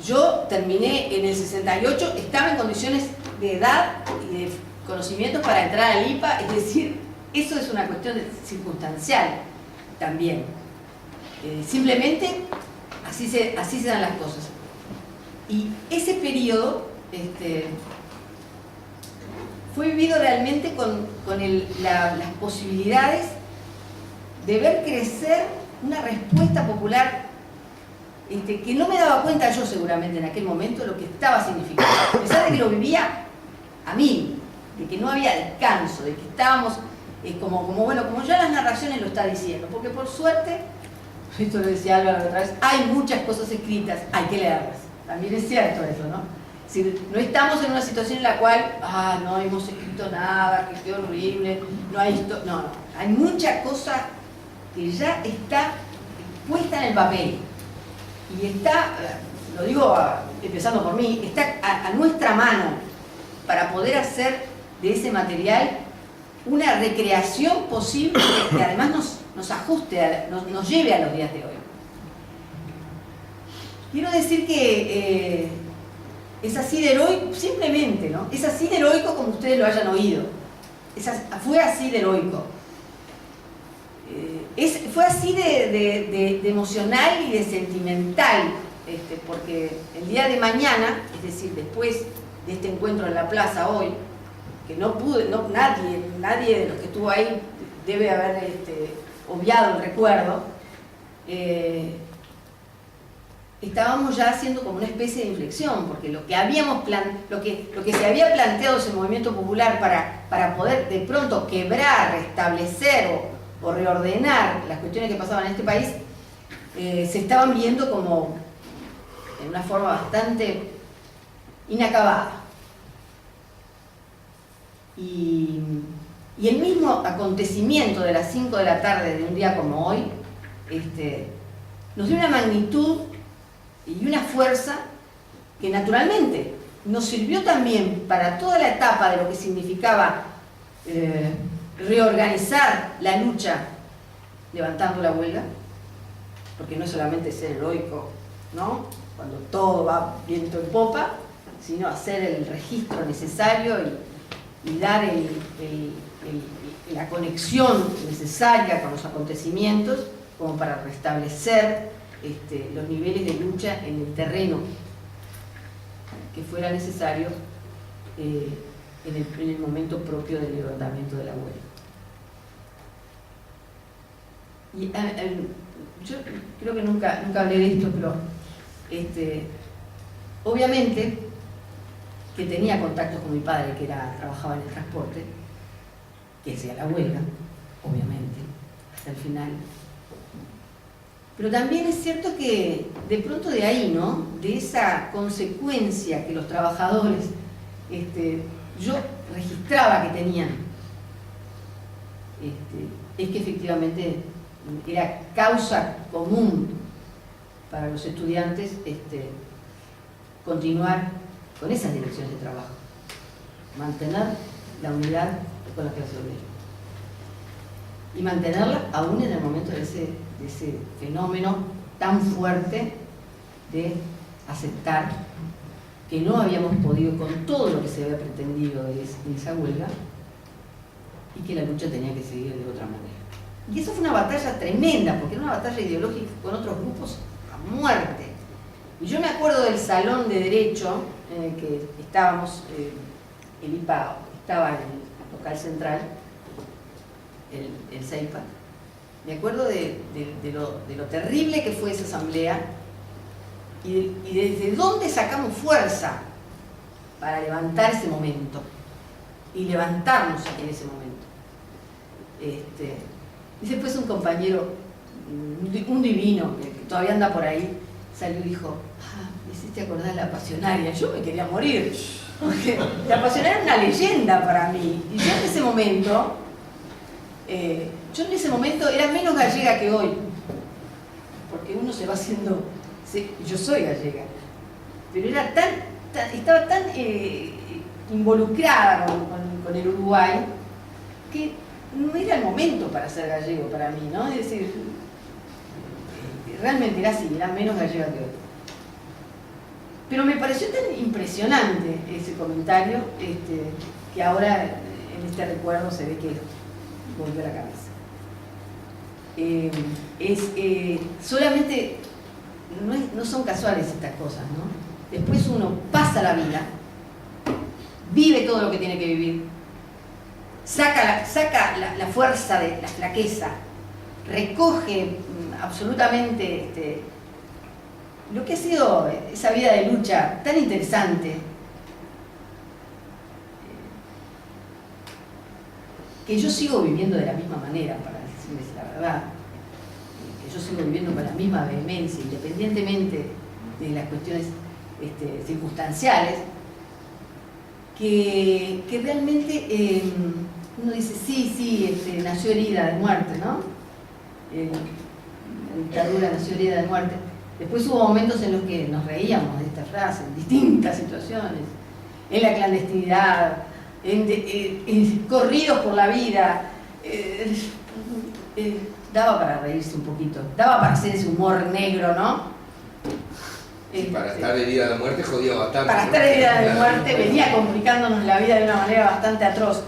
Yo terminé en el 68, estaba en condiciones de edad y de conocimientos para entrar al IPA, es decir, eso es una cuestión circunstancial también. Simplemente así se dan las cosas. Y ese periodo fue vivido realmente con las posibilidades de ver crecer una respuesta popular que no me daba cuenta yo seguramente en aquel momento lo que estaba significando. A pesar de que lo vivía a mí, de que no había descanso, de que estábamos como ya las narraciones lo está diciendo, porque por suerte, esto lo decía Álvaro otra vez, hay muchas cosas escritas, hay que leerlas. También es cierto eso, ¿no? Si no estamos en una situación en la cual, no hemos escrito nada, que qué horrible, no hay esto, no, hay mucha cosa que ya está puesta en el papel y está, lo digo empezando por mí, está a nuestra mano para poder hacer de ese material una recreación posible que además nos ajuste, nos lleve a los días de hoy. Quiero decir que es así de heroico, simplemente, ¿no? Es así de heroico como ustedes lo hayan oído. Fue así de heroico. Fue así de emocional y de sentimental, porque el día de mañana, es decir, después de este encuentro en la plaza hoy, que nadie de los que estuvo ahí debe haber obviado el recuerdo, estábamos ya haciendo como una especie de inflexión, porque lo que se había planteado ese movimiento popular para poder de pronto quebrar, restablecer o reordenar las cuestiones que pasaban en este país, se estaban viendo como en una forma bastante inacabada. Y el mismo acontecimiento de las 5 de la tarde de un día como hoy, nos dio una magnitud y una fuerza que naturalmente nos sirvió también para toda la etapa de lo que significaba reorganizar la lucha levantando la huelga, porque no es solamente ser heroico, ¿no?, cuando todo va viento en popa, sino hacer el registro necesario y dar la conexión necesaria con los acontecimientos como para restablecer los niveles de lucha en el terreno que fuera necesario en el momento propio del levantamiento de la huelga. Y yo creo que nunca hablé de esto, pero obviamente que tenía contactos con mi padre, que trabajaba en el transporte, que hacía la huelga, obviamente, hasta el final. Pero también es cierto que de pronto de ahí, ¿no?, de esa consecuencia que los trabajadores, yo registraba que tenían, es que efectivamente era causa común para los estudiantes continuar con esas direcciones de trabajo, mantener la unidad con la clase obrera y mantenerla aún en el momento de ese fenómeno tan fuerte de aceptar que no habíamos podido con todo lo que se había pretendido de esa huelga y que la lucha tenía que seguir de otra manera. Y eso fue una batalla tremenda, porque era una batalla ideológica con otros grupos a muerte. Y yo me acuerdo del salón de Derecho en el que estábamos, el IPA estaba en el local central, el CEIPA. Me acuerdo de lo terrible que fue esa asamblea y desde dónde sacamos fuerza para levantar ese momento y levantarnos en ese momento. Y después un compañero, un divino, que todavía anda por ahí, salió y dijo, me hiciste acordar la Pasionaria. Yo me quería morir, porque la Pasionaria era una leyenda para mí. Y yo en ese momento era menos gallega que hoy, porque uno se va haciendo, yo soy gallega, pero era estaba tan involucrada con el Uruguay, que no era el momento para ser gallego para mí, ¿no? Es decir, realmente era así, era menos gallega que hoy. Pero me pareció tan impresionante ese comentario, que ahora en este recuerdo se ve que volvió a la cabeza. Solamente, no son casuales estas cosas, ¿no? Después uno pasa la vida, vive todo lo que tiene que vivir, saca la fuerza de la flaqueza, recoge absolutamente lo que ha sido esa vida de lucha tan interesante, que yo sigo viviendo de la misma manera, para decirles la verdad, que yo sigo viviendo con la misma vehemencia, independientemente de las cuestiones circunstanciales, que realmente uno dice, sí, nació herida de muerte, ¿no? La dictadura nació herida de muerte. Después hubo momentos en los que nos reíamos de esta frase, en distintas situaciones, en la clandestinidad, en corridos por la vida, daba para reírse un poquito, daba para hacer ese humor negro, ¿no? Para estar herida de muerte jodía bastante. Para estar herida de muerte venía complicándonos la vida de una manera bastante atroz.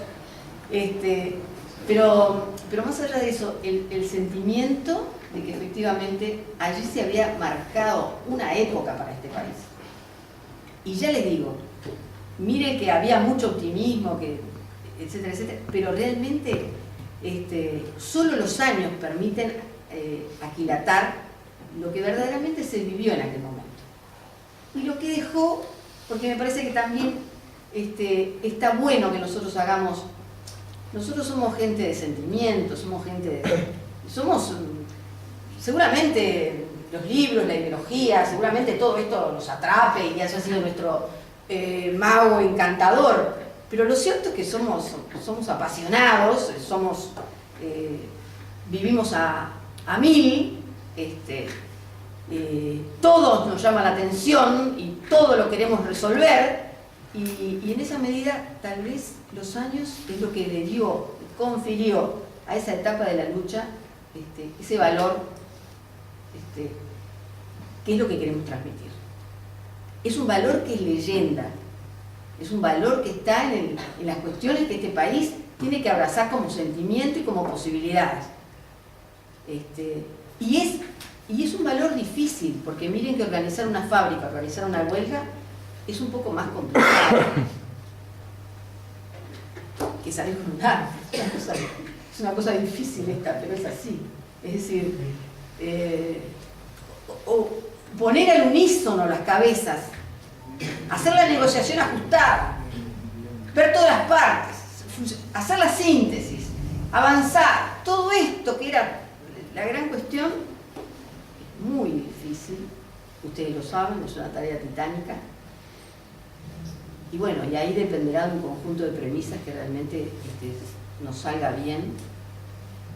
Pero más allá de eso, el sentimiento de que efectivamente allí se había marcado una época para este país. Y ya les digo, mire que había mucho optimismo, etcétera, etcétera, pero realmente solo los años permiten aquilatar lo que verdaderamente se vivió en aquel momento. Y lo que dejó, porque me parece que también está bueno que nosotros hagamos. Nosotros somos gente de sentimientos, somos seguramente los libros, la ideología, seguramente todo esto nos atrape y haya sido nuestro mago encantador, pero lo cierto es que somos apasionados, vivimos a mil, todos nos llama la atención y todo lo queremos resolver. Y en esa medida, tal vez los años es lo que le confirió a esa etapa de la lucha ese valor, que es lo que queremos transmitir. Es un valor que es leyenda, es un valor que está en las cuestiones que este país tiene que abrazar como sentimiento y como posibilidades. Y es un valor difícil, porque miren que organizar una fábrica, organizar una huelga, es un poco más complicado que salir con un arma. Es una cosa difícil esta, pero es así. Es decir, o poner al unísono las cabezas, hacer la negociación ajustada, ver todas las partes, hacer la síntesis, avanzar. Todo esto que era la gran cuestión es muy difícil. Ustedes lo saben, es una tarea titánica. Y bueno, y ahí dependerá de un conjunto de premisas que realmente nos salga bien,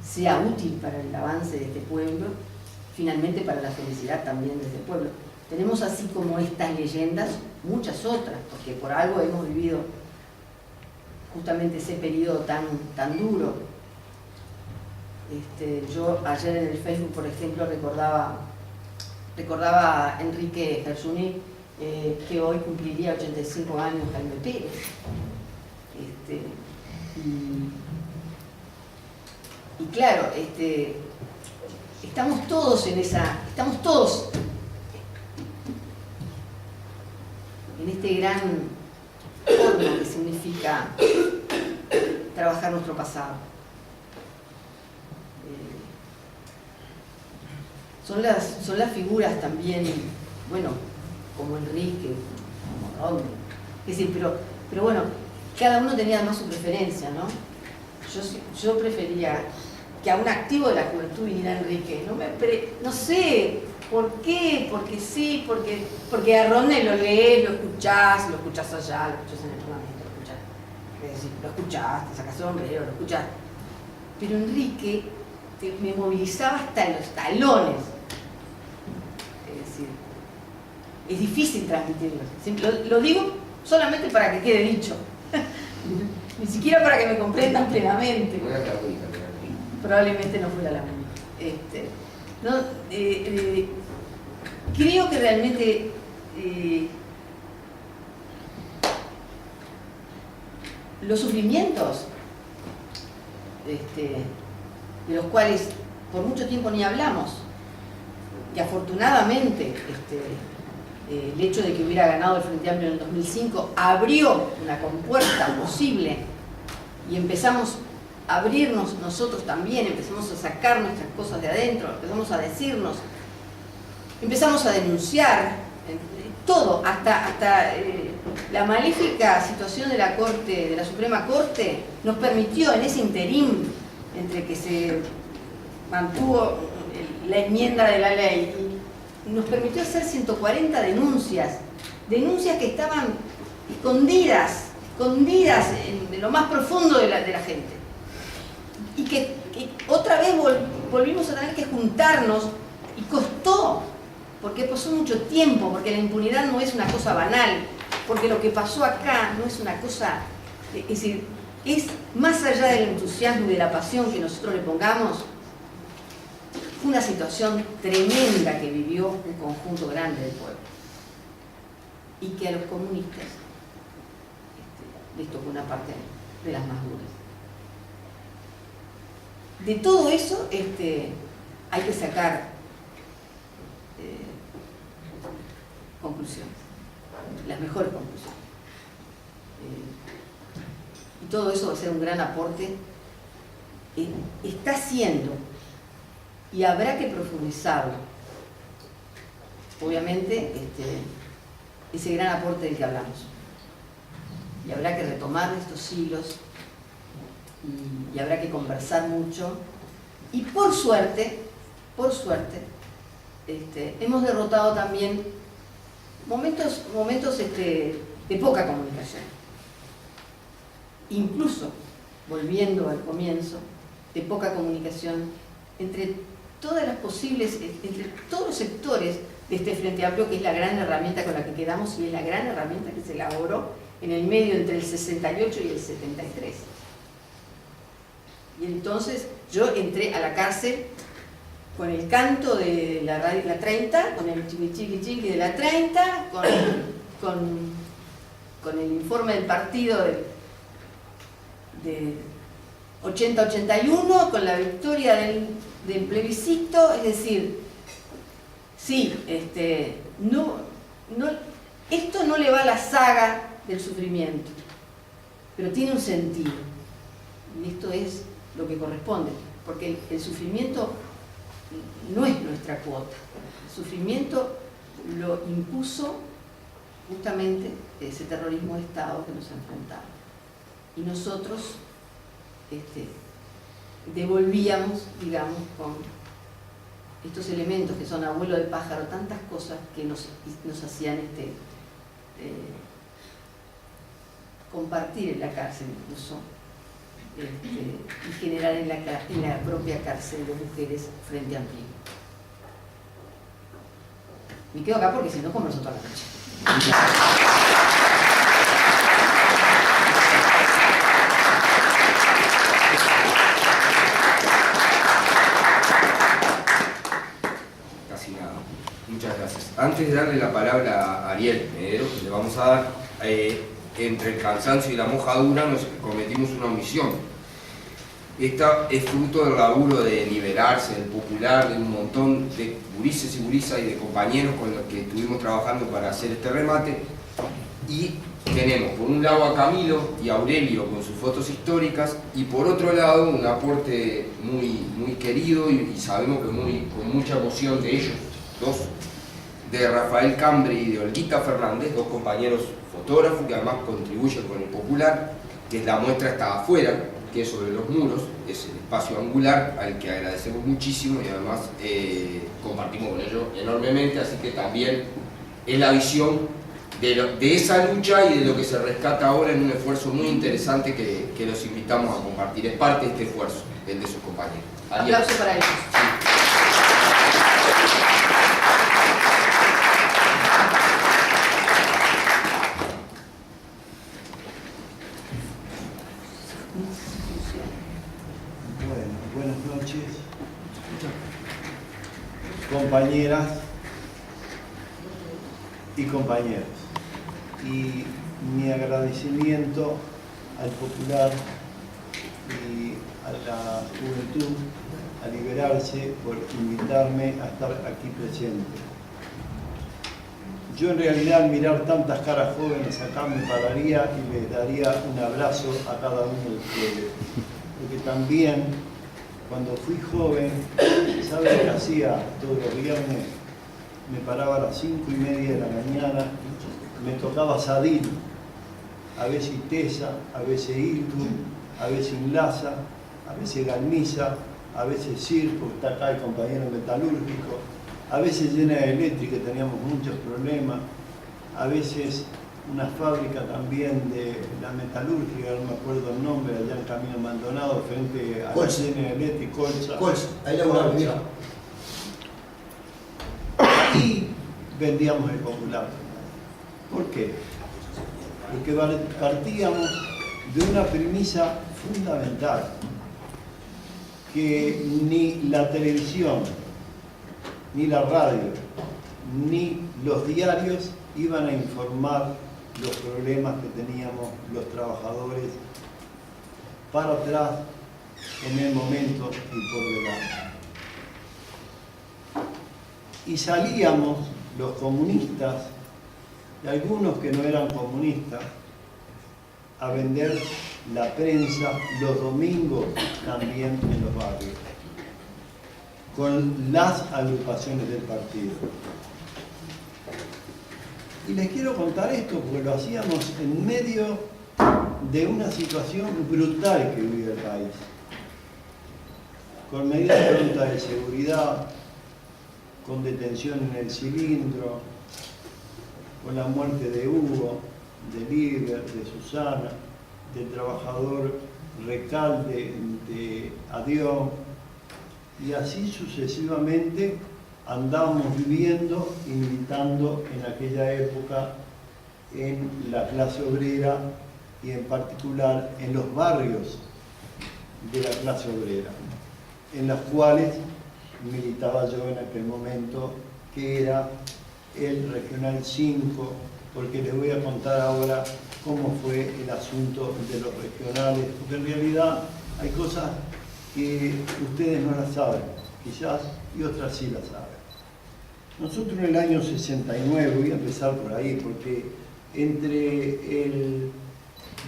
sea útil para el avance de este pueblo, finalmente para la felicidad también de este pueblo. Tenemos así como estas leyendas, muchas otras, porque por algo hemos vivido justamente ese periodo tan duro. Yo ayer en el Facebook, por ejemplo, recordaba a Enrique Gersuní, que hoy cumpliría 85 años Jaime Pérez. Y claro, estamos todos en este gran horno que significa trabajar nuestro pasado. Son las figuras también, bueno, como Enrique, como Rodney. Es decir, pero bueno, cada uno tenía además su preferencia, ¿no? yo prefería que a un activo de la juventud viniera Enrique. No sé por qué, porque sí, porque a Rodney lo lees, lo escuchás allá, lo escuchás en el Parlamento, lo escuchás, te sacás el sombrero, lo escuchás. Pero Enrique me movilizaba hasta los talones. Es decir, es difícil transmitirlo. Lo digo solamente para que quede dicho. Ni siquiera para que me comprendan plenamente. Probablemente no fuera la única. Creo que realmente los sufrimientos de los cuales por mucho tiempo ni hablamos, que afortunadamente el hecho de que hubiera ganado el Frente Amplio en el 2005 abrió una compuerta posible y empezamos a abrirnos nosotros también, empezamos a sacar nuestras cosas de adentro, empezamos a decirnos, empezamos a denunciar todo, hasta la maléfica situación de la Corte, de la Suprema Corte, nos permitió en ese interín entre que se mantuvo la enmienda de la ley, nos permitió hacer 140 denuncias que estaban escondidas en lo más profundo de la gente. Y que otra vez volvimos a tener que juntarnos, y costó, porque pasó mucho tiempo, porque la impunidad no es una cosa banal, porque lo que pasó acá no es una cosa, es decir, es más allá del entusiasmo y de la pasión que nosotros le pongamos. Fue una situación tremenda que vivió un conjunto grande del pueblo, y que a los comunistas les tocó una parte de las más duras. De todo eso hay que sacar conclusiones, las mejores conclusiones. Y todo eso va a ser un gran aporte. Está haciendo, y habrá que profundizarlo, obviamente, ese gran aporte del que hablamos. Y habrá que retomar estos siglos, y habrá que conversar mucho. Y por suerte, hemos derrotado también momentos de poca comunicación. Incluso, volviendo al comienzo, de poca comunicación entre todas las posibles, entre todos los sectores de este Frente Amplio, que es la gran herramienta con la que quedamos y es la gran herramienta que se elaboró en el medio entre el 68 y el 73. Y entonces yo entré a la cárcel con el canto de la radio La 30, con el chiqui chiqui chiqui de la 30, con el informe del partido de 80-81, con la victoria del plebiscito. Es decir, sí, esto no le va a la saga del sufrimiento, pero tiene un sentido, y esto es lo que corresponde, porque el sufrimiento no es nuestra cuota. El sufrimiento lo impuso justamente ese terrorismo de Estado que nos enfrentaba, y nosotros devolvíamos, digamos, con estos elementos que son abuelo de pájaro, tantas cosas que nos hacían compartir en la cárcel incluso, y generar en la propia cárcel de mujeres Frente Amplio. Me quedo acá porque si no converso toda la noche. Casi nada. Muchas gracias. Antes de darle la palabra a Ariel Medero, que le vamos a dar, entre el cansancio y la mojadura nos cometimos una omisión. Esta es fruto del laburo de Liberarse, del Popular, de un montón de gurises y gurisas y de compañeros con los que estuvimos trabajando para hacer este remate. Y tenemos por un lado a Camilo y a Aurelio con sus fotos históricas, y por otro lado un aporte muy querido y sabemos que con mucha emoción de ellos dos, de Rafael Cambre y de Olguita Fernández, dos compañeros fotógrafos que además contribuyen con el Popular, que la muestra está afuera. que es sobre los muros, es el espacio angular al que agradecemos muchísimo y además compartimos con ellos enormemente, así que también es la visión de esa lucha y de lo que se rescata ahora en un esfuerzo muy interesante que los invitamos a compartir. Es parte de este esfuerzo, el de sus compañeros. Aplauso para ellos. Buenas noches, compañeras y compañeros. Y mi agradecimiento al Popular y a la Juventud, a Liberarse, por invitarme a estar aquí presente. Yo en realidad al mirar tantas caras jóvenes acá me pararía y les daría un abrazo a cada uno de ustedes. Porque también cuando fui joven, ¿sabe lo que hacía todos los viernes? Me paraba a las 5:30 de la mañana, me tocaba Sadil, a veces Itesa, a veces Ildu, a veces Inlasa, a veces Galmisa, a veces CIR, porque está acá el compañero metalúrgico, a veces General Electric, que teníamos muchos problemas, a veces una fábrica también de la metalúrgica, no me acuerdo el nombre, allá en Camino Maldonado, frente a la General Electric, Colza, ahí laburaba mi vieja. Y vendíamos el Popular. ¿Por qué? Porque partíamos de una premisa fundamental, que ni la televisión, ni la radio, ni los diarios iban a informar los problemas que teníamos los trabajadores para atrás, en el momento y por delante. Y salíamos los comunistas, y algunos que no eran comunistas, a vender la prensa los domingos también en los barrios, con las agrupaciones del partido. Y les quiero contar esto porque lo hacíamos en medio de una situación brutal que vive el país, con medidas prontas de seguridad, con detención en el cilindro, con la muerte de Hugo, de Liber, de Susana, del trabajador Recalde, de Adiós, y así sucesivamente andamos viviendo y militando en aquella época en la clase obrera y en particular en los barrios de la clase obrera, en los cuales militaba yo en aquel momento, que era el Regional 5, porque les voy a contar ahora cómo fue el asunto de los regionales, porque en realidad hay cosas que ustedes no las saben, quizás, y otras sí las saben. Nosotros en el año 69, voy a empezar por ahí, porque entre el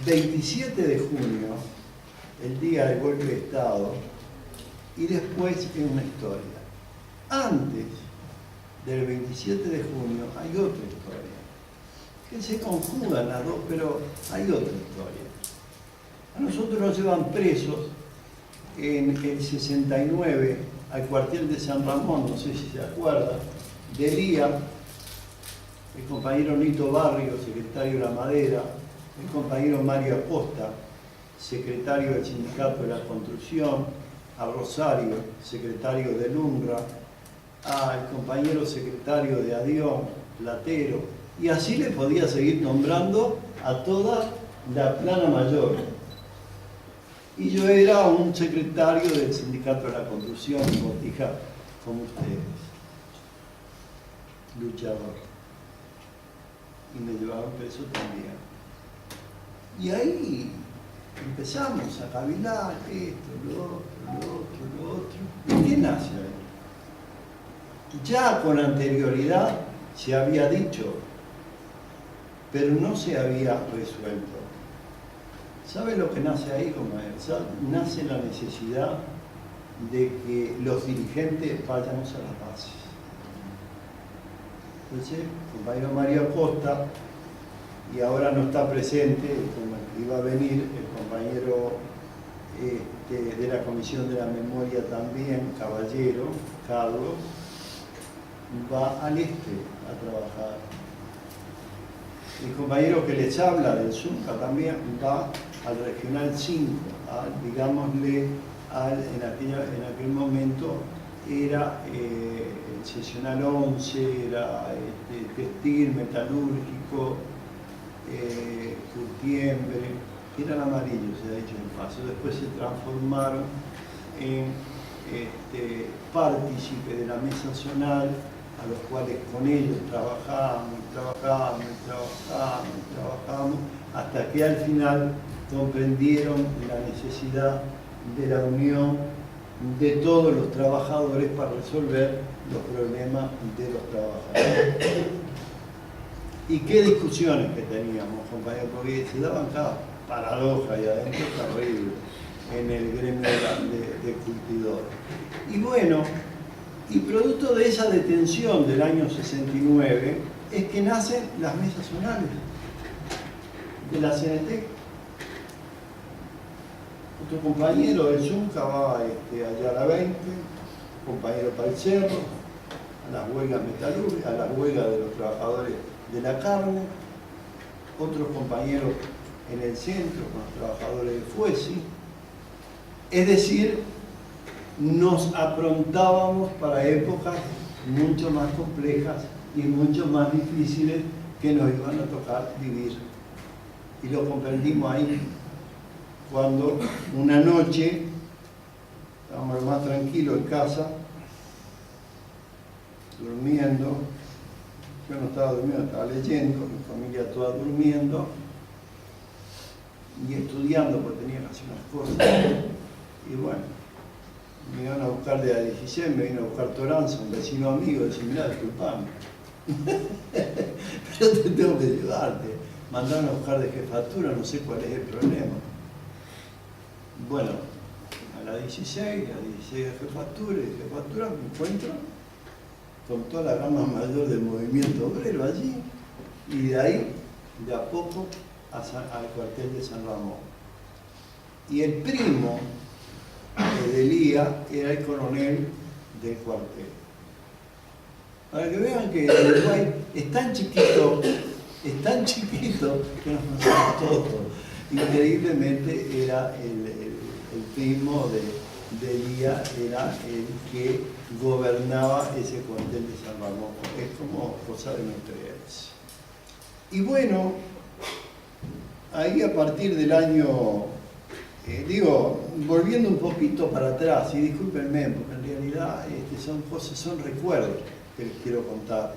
27 de junio, el día del golpe de Estado, y después es una historia. Antes del 27 de junio hay otra historia, que se conjugan las dos, pero hay otra historia. A nosotros nos llevan presos en el 69 al cuartel de San Ramón, no sé si se acuerda, de día, el compañero Nito Barrio, secretario de la Madera, el compañero Mario Acosta, secretario del Sindicato de la Construcción, a Rosario, secretario del UNRWA, al compañero secretario de Adiós, Platero, y así le podía seguir nombrando a toda la plana mayor. Y yo era un secretario del Sindicato de la Construcción, Botija, como ustedes, luchador. Y me llevaban preso también. Y ahí empezamos a cavilar esto, lo otro. ¿Y qué nace ahí? Ya con anterioridad se había dicho, pero no se había resuelto. ¿Sabe lo que nace ahí, compañero? Nace la necesidad de que los dirigentes vayamos a las bases. Entonces, el compañero Mario Acosta, y ahora no está presente, como iba a venir el compañero de la Comisión de la Memoria también, Caballero, Carlos, va al este a trabajar. El compañero que les habla del Zunca también va al Regional 5, digámosle, en aquel momento era el Seccional 11, era textil, metalúrgico, curtiembre, eran amarillos, se ha dicho en paso. Después se transformaron en partícipe de la mesa zonal, a los cuales con ellos trabajamos, hasta que al final comprendieron la necesidad de la unión de todos los trabajadores para resolver los problemas de los trabajadores. ¿Y qué discusiones que teníamos, compañeros? Porque se daban cada paradoja y adentro terrible en el gremio de curtidores. Y bueno, y producto de esa detención del año 69 es que nacen las mesas zonales de la CNT. Otro compañero del Zunca va allá a la 20, compañero para el Cerro, a las huelgas metalúrgicas, a las huelgas de los trabajadores de la carne, otros compañeros en el centro con los trabajadores de Fuesi. Es decir, nos aprontábamos para épocas mucho más complejas y mucho más difíciles que nos iban a tocar vivir. Y lo comprendimos ahí, cuando una noche estábamos más tranquilos en casa, durmiendo. Yo no estaba durmiendo, estaba leyendo, mi familia toda durmiendo y estudiando porque tenía que hacer unas cosas. Y bueno, me iban a buscar de la 16, me vino a buscar Toranza, un vecino amigo, decía, mirá, disculpame, pero te tengo que ayudarte. Mandaron a buscar de jefatura, no sé cuál es el problema. Bueno, a la 16 de jefatura, y de jefatura me encuentro con toda la gama mayor del movimiento obrero allí, y de ahí, de a poco, al cuartel de San Ramón. Y el primo de Elía era el coronel del cuartel. Para que vean que el Uruguay es tan chiquito que nos conocemos todos. Increíblemente era el primo de Elía, era el que gobernaba ese cuartel de San Ramón. Es como cosa de no creerse. Y bueno, ahí a partir del año, volviendo un poquito para atrás, y discúlpenme, porque en realidad son recuerdos que les quiero contar.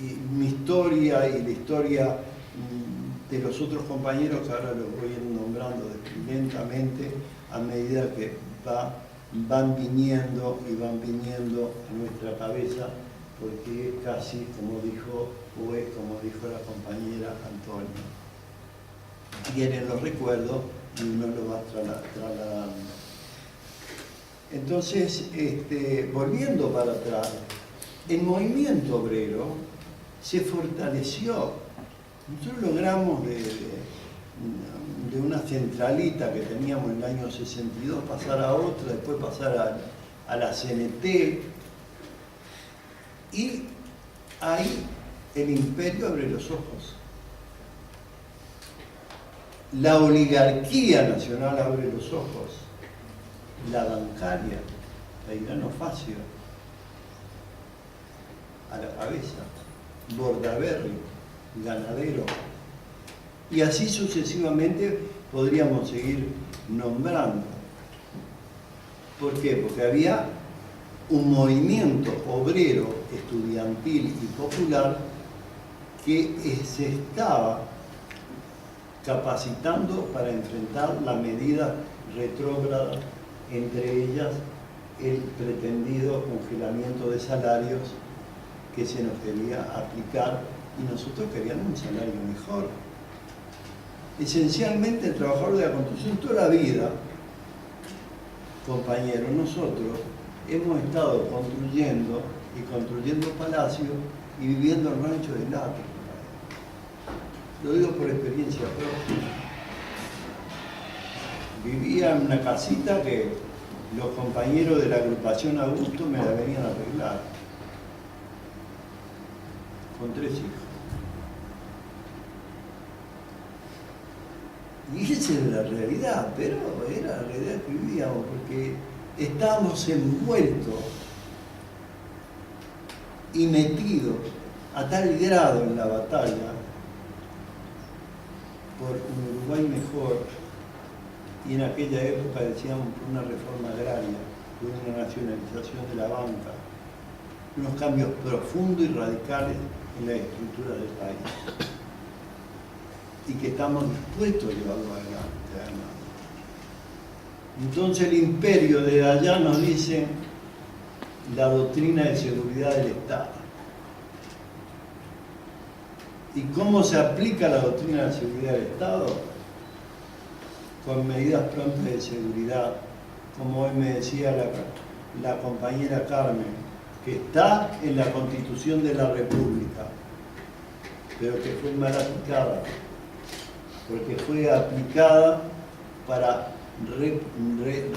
Y mi historia y la historia de los otros compañeros, que ahora los voy a ir nombrando lentamente a medida que van viniendo a nuestra cabeza, porque es casi como dijo la compañera Antonia. Vienen los recuerdos y uno lo va trasladando. Entonces, volviendo para atrás, el movimiento obrero se fortaleció. Nosotros logramos de una centralita que teníamos en el año 62 pasar a otra, después pasar a la CNT, y ahí el imperio abre los ojos. La oligarquía nacional abre los ojos. La bancaria, Peirano Facio, a la cabeza, Bordaberry, Ganadero, y así sucesivamente podríamos seguir nombrando. ¿Por qué? Porque había un movimiento obrero, estudiantil y popular que se estaba capacitando para enfrentar la medida retrógrada, entre ellas el pretendido congelamiento de salarios que se nos quería aplicar, y nosotros queríamos un salario mejor. Esencialmente el trabajador de la construcción toda la vida, compañeros, nosotros hemos estado construyendo palacios y viviendo en ranchos de lata. Lo digo por experiencia propia. vivía en una casita que los compañeros de la agrupación Augusto me la venían a arreglar, con 3 hijos. Y esa era la realidad, pero era la realidad que vivíamos, porque estábamos envueltos y metidos a tal grado en la batalla por un Uruguay mejor, y en aquella época decíamos por una reforma agraria, por una nacionalización de la banca, unos cambios profundos y radicales en la estructura del país, y que estamos dispuestos a llevarlo adelante, además. Entonces el imperio de allá nos dice la doctrina de seguridad del Estado. ¿Y cómo se aplica la doctrina de seguridad del Estado? Con medidas prontas de seguridad, como hoy me decía la compañera Carmen, que está en la Constitución de la República, pero que fue mal aplicada, porque fue aplicada para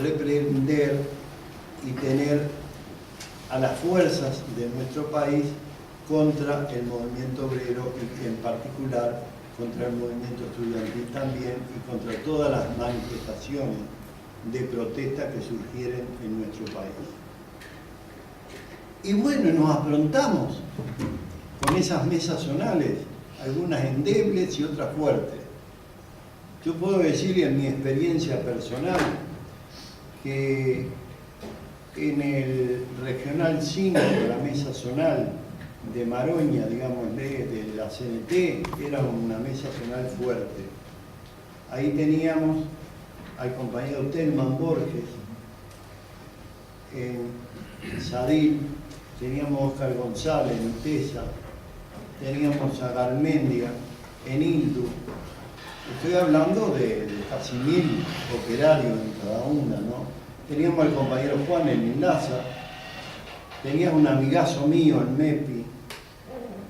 reprender y tener a las fuerzas de nuestro país contra el movimiento obrero y en particular contra el movimiento estudiantil también y contra todas las manifestaciones de protesta que surgieren en nuestro país. Y bueno, nos afrontamos con esas mesas zonales, algunas endebles y otras fuertes. Yo puedo decir en mi experiencia personal que en el Regional 5, la mesa zonal de Maroña, digámosle, de la CNT, era una mesa zonal fuerte. Ahí teníamos al compañero Telman Borges, en Sadil, teníamos a Oscar González en Tesa, teníamos a Garmendia en Hildu. Estoy hablando de casi 1000 operarios en cada una, ¿no? Teníamos al compañero Juan en Enlaza, tenías un amigazo mío en MEPI,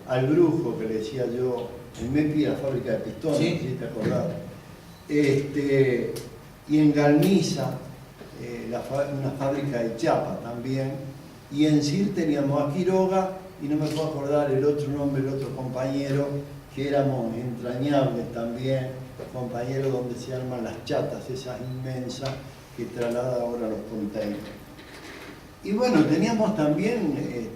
al Brujo, que le decía yo, en MEPI, la fábrica de pistones, ¿sí? Si te acordás. Y en Galmiza, una fábrica de chapa también, y en CIR teníamos a Quiroga, y no me puedo acordar el otro nombre, el otro compañero, que éramos entrañables también, compañeros donde se arman las chatas, esas inmensas, que traslada ahora los containers. Y bueno, teníamos también,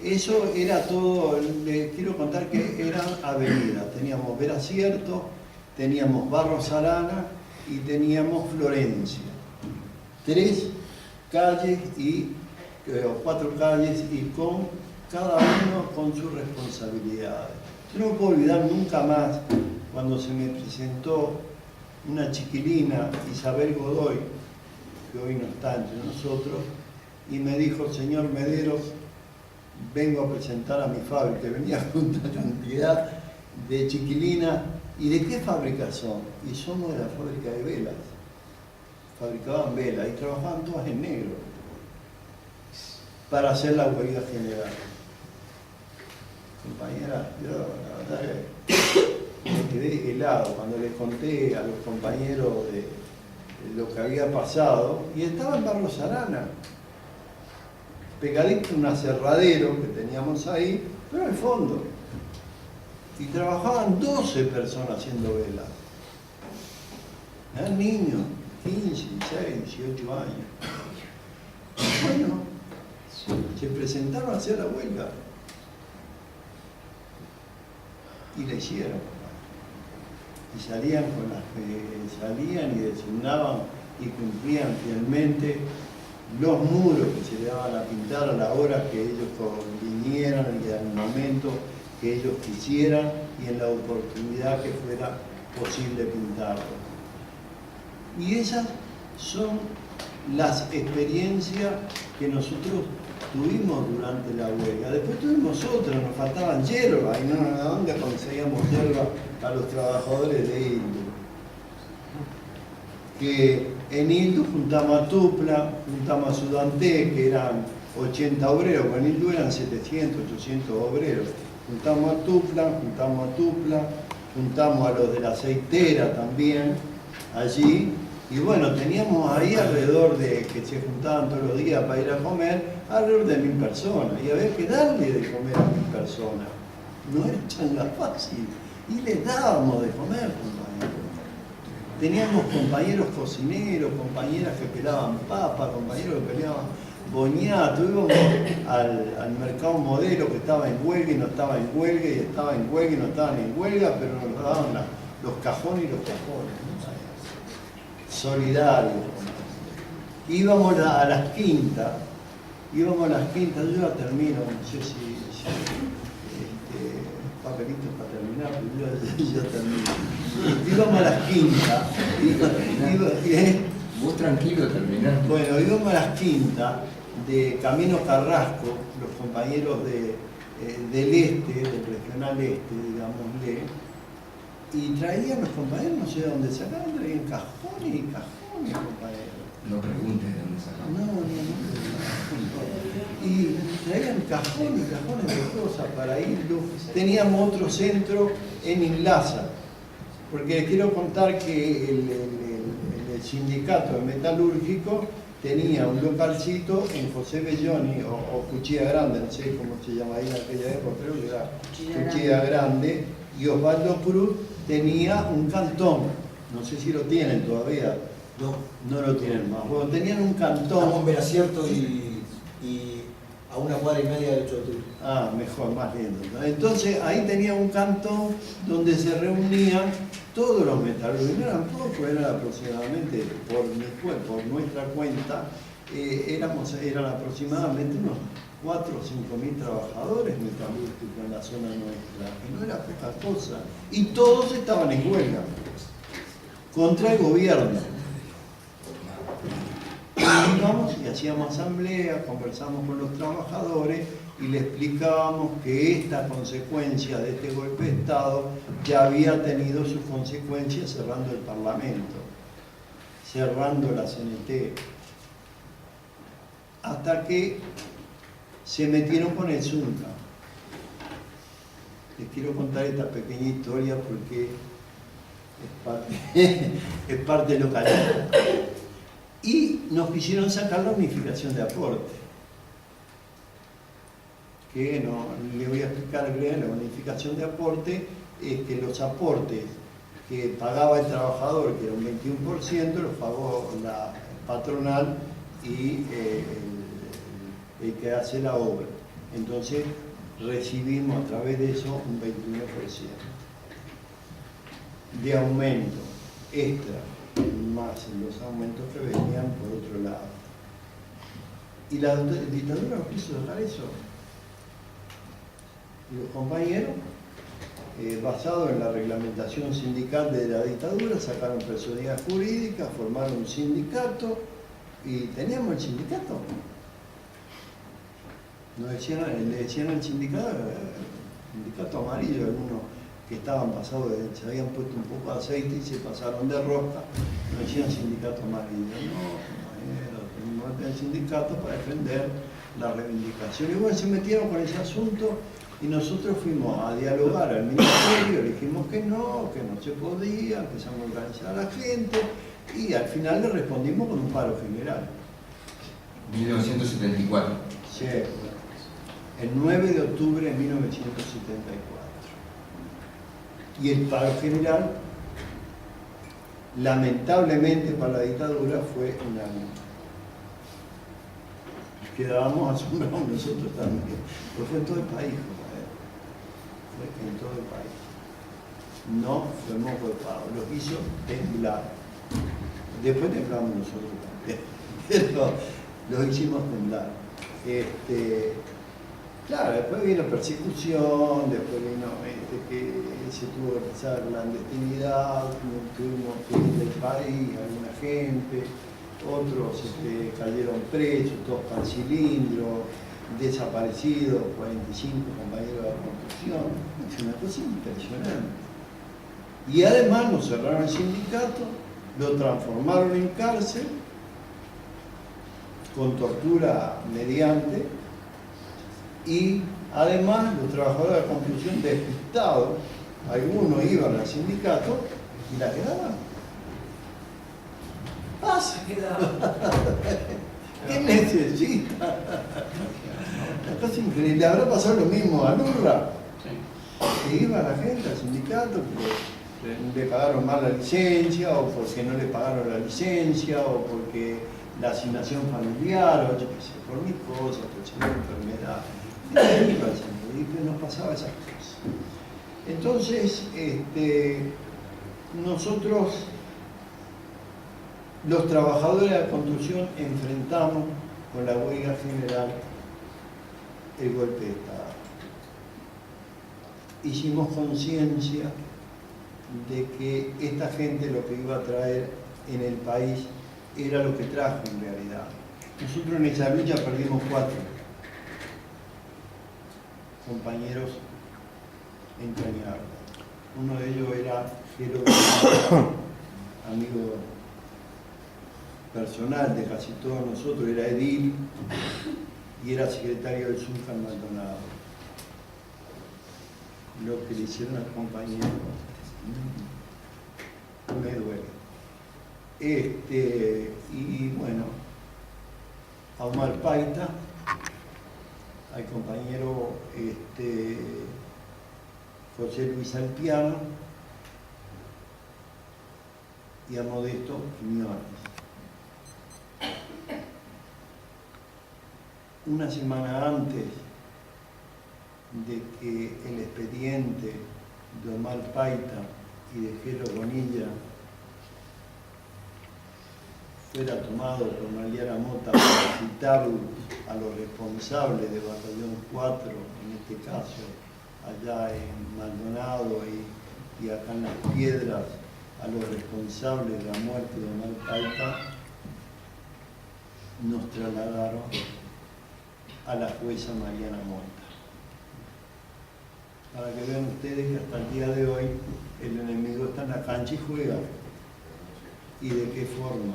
eso era todo, les quiero contar que eran avenidas, teníamos Veracierto, teníamos Barros Arana y teníamos Florencia. 3 calles o 4 calles y con cada uno con sus responsabilidades. Yo no me puedo olvidar nunca más cuando se me presentó una chiquilina, Isabel Godoy, que hoy no está entre nosotros, y me dijo: señor Mederos, vengo a presentar a mi fábrica. Venía con una cantidad de chiquilinas. ¿Y de qué fábrica son? Y somos de la fábrica de velas. Fabricaban velas y trabajaban todas en negro para hacer la huelga general. Compañera, yo la verdad que me quedé helado cuando les conté a los compañeros de lo que había pasado, y estaba en Barros Arana, pegadito un aserradero que teníamos ahí, pero al fondo. Y trabajaban 12 personas haciendo velas. Eran niños, 15, 16, 18 años. Bueno, se presentaron a hacer la huelga. Y la hicieron. Y salían con las que salían y designaban y cumplían fielmente los muros que se le daban a pintar a la hora que ellos vinieran y al momento que ellos quisieran y en la oportunidad que fuera posible pintarlo. Y esas son las experiencias que nosotros tuvimos durante la huelga. Después tuvimos otras, nos faltaban hierba, y no, ¿a dónde conseguíamos hierba a los trabajadores de Hildu? Que en Hildu juntamos a Tupla, juntamos a Sudanté, que eran 80 obreros, en Hildu eran 700, 800 obreros. Juntamos a Tupla, juntamos a los de la aceitera también, allí, Y bueno, teníamos ahí alrededor de, que se juntaban todos los días para ir a comer, alrededor de 1000 personas. Y había que darle de comer a 1000 personas. No era tan fácil. Y les dábamos de comer, compañeros. Teníamos compañeros cocineros, compañeras que pelaban papas, compañeros que pelaban boñato. Íbamos al mercado modelo que estaba en huelga y no estaba en huelga, y estaba en huelga y no estaban en huelga, pero nos daban los cajones y los cajones, ¿no? Solidarios. Íbamos a las quintas, yo ya termino, no sé si papelitos para terminar, pero yo termino. Íbamos a las quintas. Vos tranquilo, terminás. Bueno, íbamos a las quintas de Camino Carrasco, los compañeros del este, del regional este, digámosle, y traían los compañeros, no sé de dónde sacaban, traían cajones y cajones, compañeros. No preguntes de dónde sacaban. No. Y traían cajones y cajones de cosas para ir. Teníamos otro centro en Inlaza, porque les quiero contar que el sindicato de metalúrgico tenía un localcito en José Belloni o Cuchilla Grande, no sé cómo se llama ahí en aquella época, creo que era Cuchilla Grande, y Osvaldo Cruz tenía un cantón, no sé si lo tienen todavía. No lo tienen más. Bueno, tenían un cantón. Estamos en Veracierto y a 1 cuadra y media de 8 de octubre. Ah, mejor, más lindo. Entonces ahí tenía un cantón donde se reunían todos los metalúrgicos. No eran pocos, eran aproximadamente, por nuestra cuenta, eran aproximadamente unos 4 o 5 mil trabajadores metalúrgicos en la zona nuestra. Y no era poca cosa. Y todos estaban en huelga contra el gobierno. Íbamos y hacíamos asamblea, conversamos con los trabajadores y le explicábamos que esta consecuencia de este golpe de Estado ya había tenido sus consecuencias cerrando el Parlamento, cerrando la CNT, hasta que se metieron con el Zunca. Les quiero contar esta pequeña historia porque es parte local. Y nos quisieron sacar la unificación de aporte. Que no le voy a explicar, la unificación de aporte es que los aportes que pagaba el trabajador, que era un 21%, los pagó la patronal y el que hace la obra. Entonces recibimos a través de eso un 21% de aumento extra, más los aumentos que venían por otro lado. Y la dictadura no quiso dejar eso. Los compañeros, basado en la reglamentación sindical de la dictadura, sacaron personalidad jurídica, formaron un sindicato y teníamos el sindicato. Le decían al sindicato amarillo, algunos que estaban pasados, se habían puesto un poco de aceite y se pasaron de rosca, nos decían sindicato amarillo. No, tenemos el sindicato para defender la reivindicación. Y bueno, se metieron con ese asunto y nosotros fuimos a dialogar al ministerio, le dijimos que no se podía, empezamos a organizar a la gente y al final le respondimos con un paro general. 1974. Sí, el 9 de octubre de 1974. Y el paro general, lamentablemente para la dictadura, fue un año. Quedábamos asombrados nosotros también, pero fue en todo el país, fue en todo el país. No fuimos golpeados, los hizo temblar. Después temblamos nosotros también, pero los hicimos temblar. Claro, después vino persecución, después vino que se tuvo que empezar la clandestinidad, tuvimos que ir del país, alguna gente, otros cayeron presos, todos para cilindro, desaparecidos, 45 compañeros de la construcción. Es una cosa impresionante. Y además nos cerraron el sindicato, lo transformaron en cárcel, con tortura mediante, y además los trabajadores de la construcción despistados, algunos iban al sindicato y la quedaban. Pasa. ¿Qué necesita? Es increíble. Le habrá pasado lo mismo a Lurra. Que iba la gente al sindicato porque le pagaron mal la licencia, o porque no le pagaron la licencia, o porque la asignación familiar, o yo qué sé, por mis cosas, por si una enfermedad. Iba al sindicato y nos pasaba esas cosas. Entonces, nosotros, los trabajadores de la construcción, enfrentamos con la huelga general el golpe de Estado. Hicimos conciencia de que esta gente lo que iba a traer en el país era lo que trajo en realidad. Nosotros en esa lucha perdimos 4 compañeros entrañables. Uno de ellos era Jero, amigo personal de casi todos nosotros, era edil y era secretario del Zunca en Maldonado. Lo que le hicieron al compañero me duele. Y bueno, a Omar Paita, al compañero José Luis Alpiano y a Modesto Quiñones. Una semana antes de que el expediente de Omar Paita y de Jero Bonilla fuera tomado por Mariana Mota para citar a los responsables de Batallón 4, en este caso allá en Maldonado y acá en Las Piedras, a los responsables de la muerte de Omar Paita, nos trasladaron a la jueza Mariana Mota. Para que vean ustedes que hasta el día de hoy el enemigo está en la cancha y juega. ¿Y de qué forma?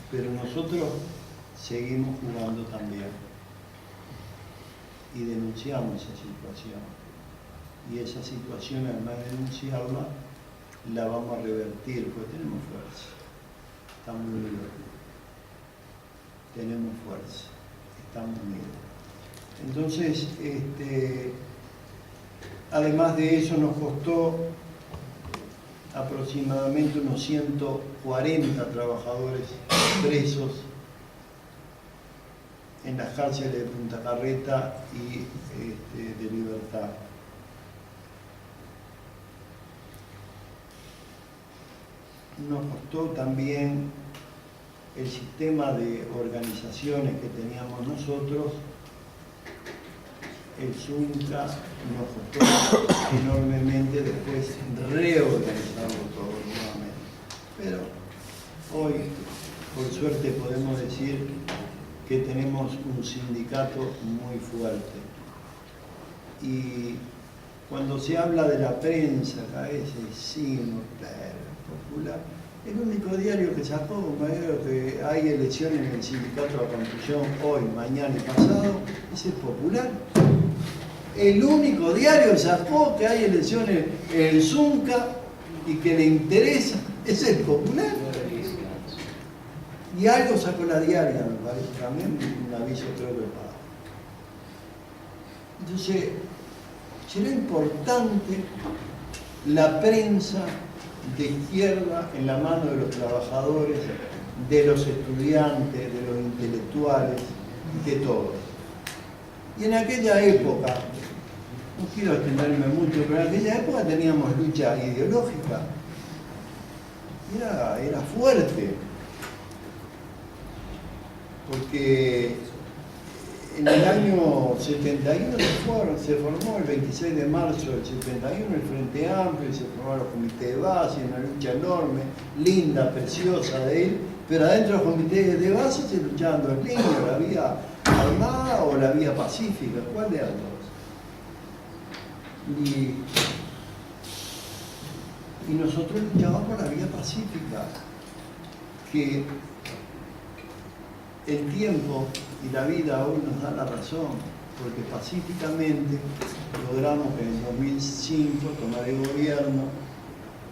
Pero nosotros seguimos jugando también. Y denunciamos esa situación. Y esa situación, además de denunciarla, la vamos a revertir, porque tenemos fuerza. Estamos unidos. Tenemos fuerza. Estamos unidos. Entonces, además de eso, nos costó aproximadamente unos 140 trabajadores presos en las cárceles de Punta Carreta y de Libertad. Nos costó también el sistema de organizaciones que teníamos nosotros. El Zunca nos costó enormemente después reorganizarlo todo nuevamente. Pero hoy, por suerte, podemos decir que tenemos un sindicato muy fuerte. Y cuando se habla de la prensa, acá ese signo popular, el único diario que sacó, que hay elecciones en el sindicato de la construcción hoy, mañana y pasado, es el Popular. El único diario que sacó que hay elecciones en el Zunca y que le interesa es el Popular. Y algo sacó la diaria, me parece, también un aviso creo que paga. Entonces, será importante la prensa de izquierda en la mano de los trabajadores, de los estudiantes, de los intelectuales, de todos. Y en aquella época, no quiero extenderme mucho, pero en aquella época teníamos lucha ideológica. Era fuerte. Porque en el año 71 se formó el 26 de marzo del 71 el Frente Amplio, se formaron los comités de base, una lucha enorme, linda, preciosa de él, pero adentro de los comités de base se luchaban dos líneas, la vía armada o la vía pacífica, ¿cuál de las dos? Y nosotros luchábamos por la vía pacífica, que el tiempo y la vida aún nos da la razón, porque pacíficamente logramos que en 2005 tomar el gobierno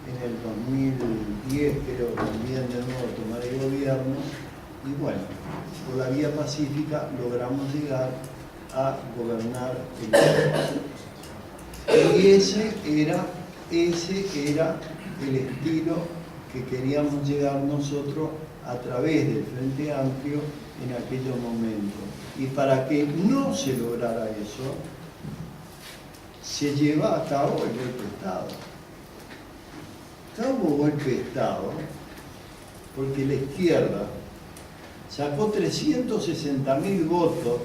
en el 2010 creo también de nuevo tomar el gobierno, y bueno, por la vía pacífica logramos llegar a gobernar el país. Y ese era el estilo que queríamos llegar nosotros a través del Frente Amplio en aquellos momentos. Y para que no se lograra eso, se lleva a cabo el golpe de Estado. Hubo golpe de Estado porque la izquierda sacó 360.000 votos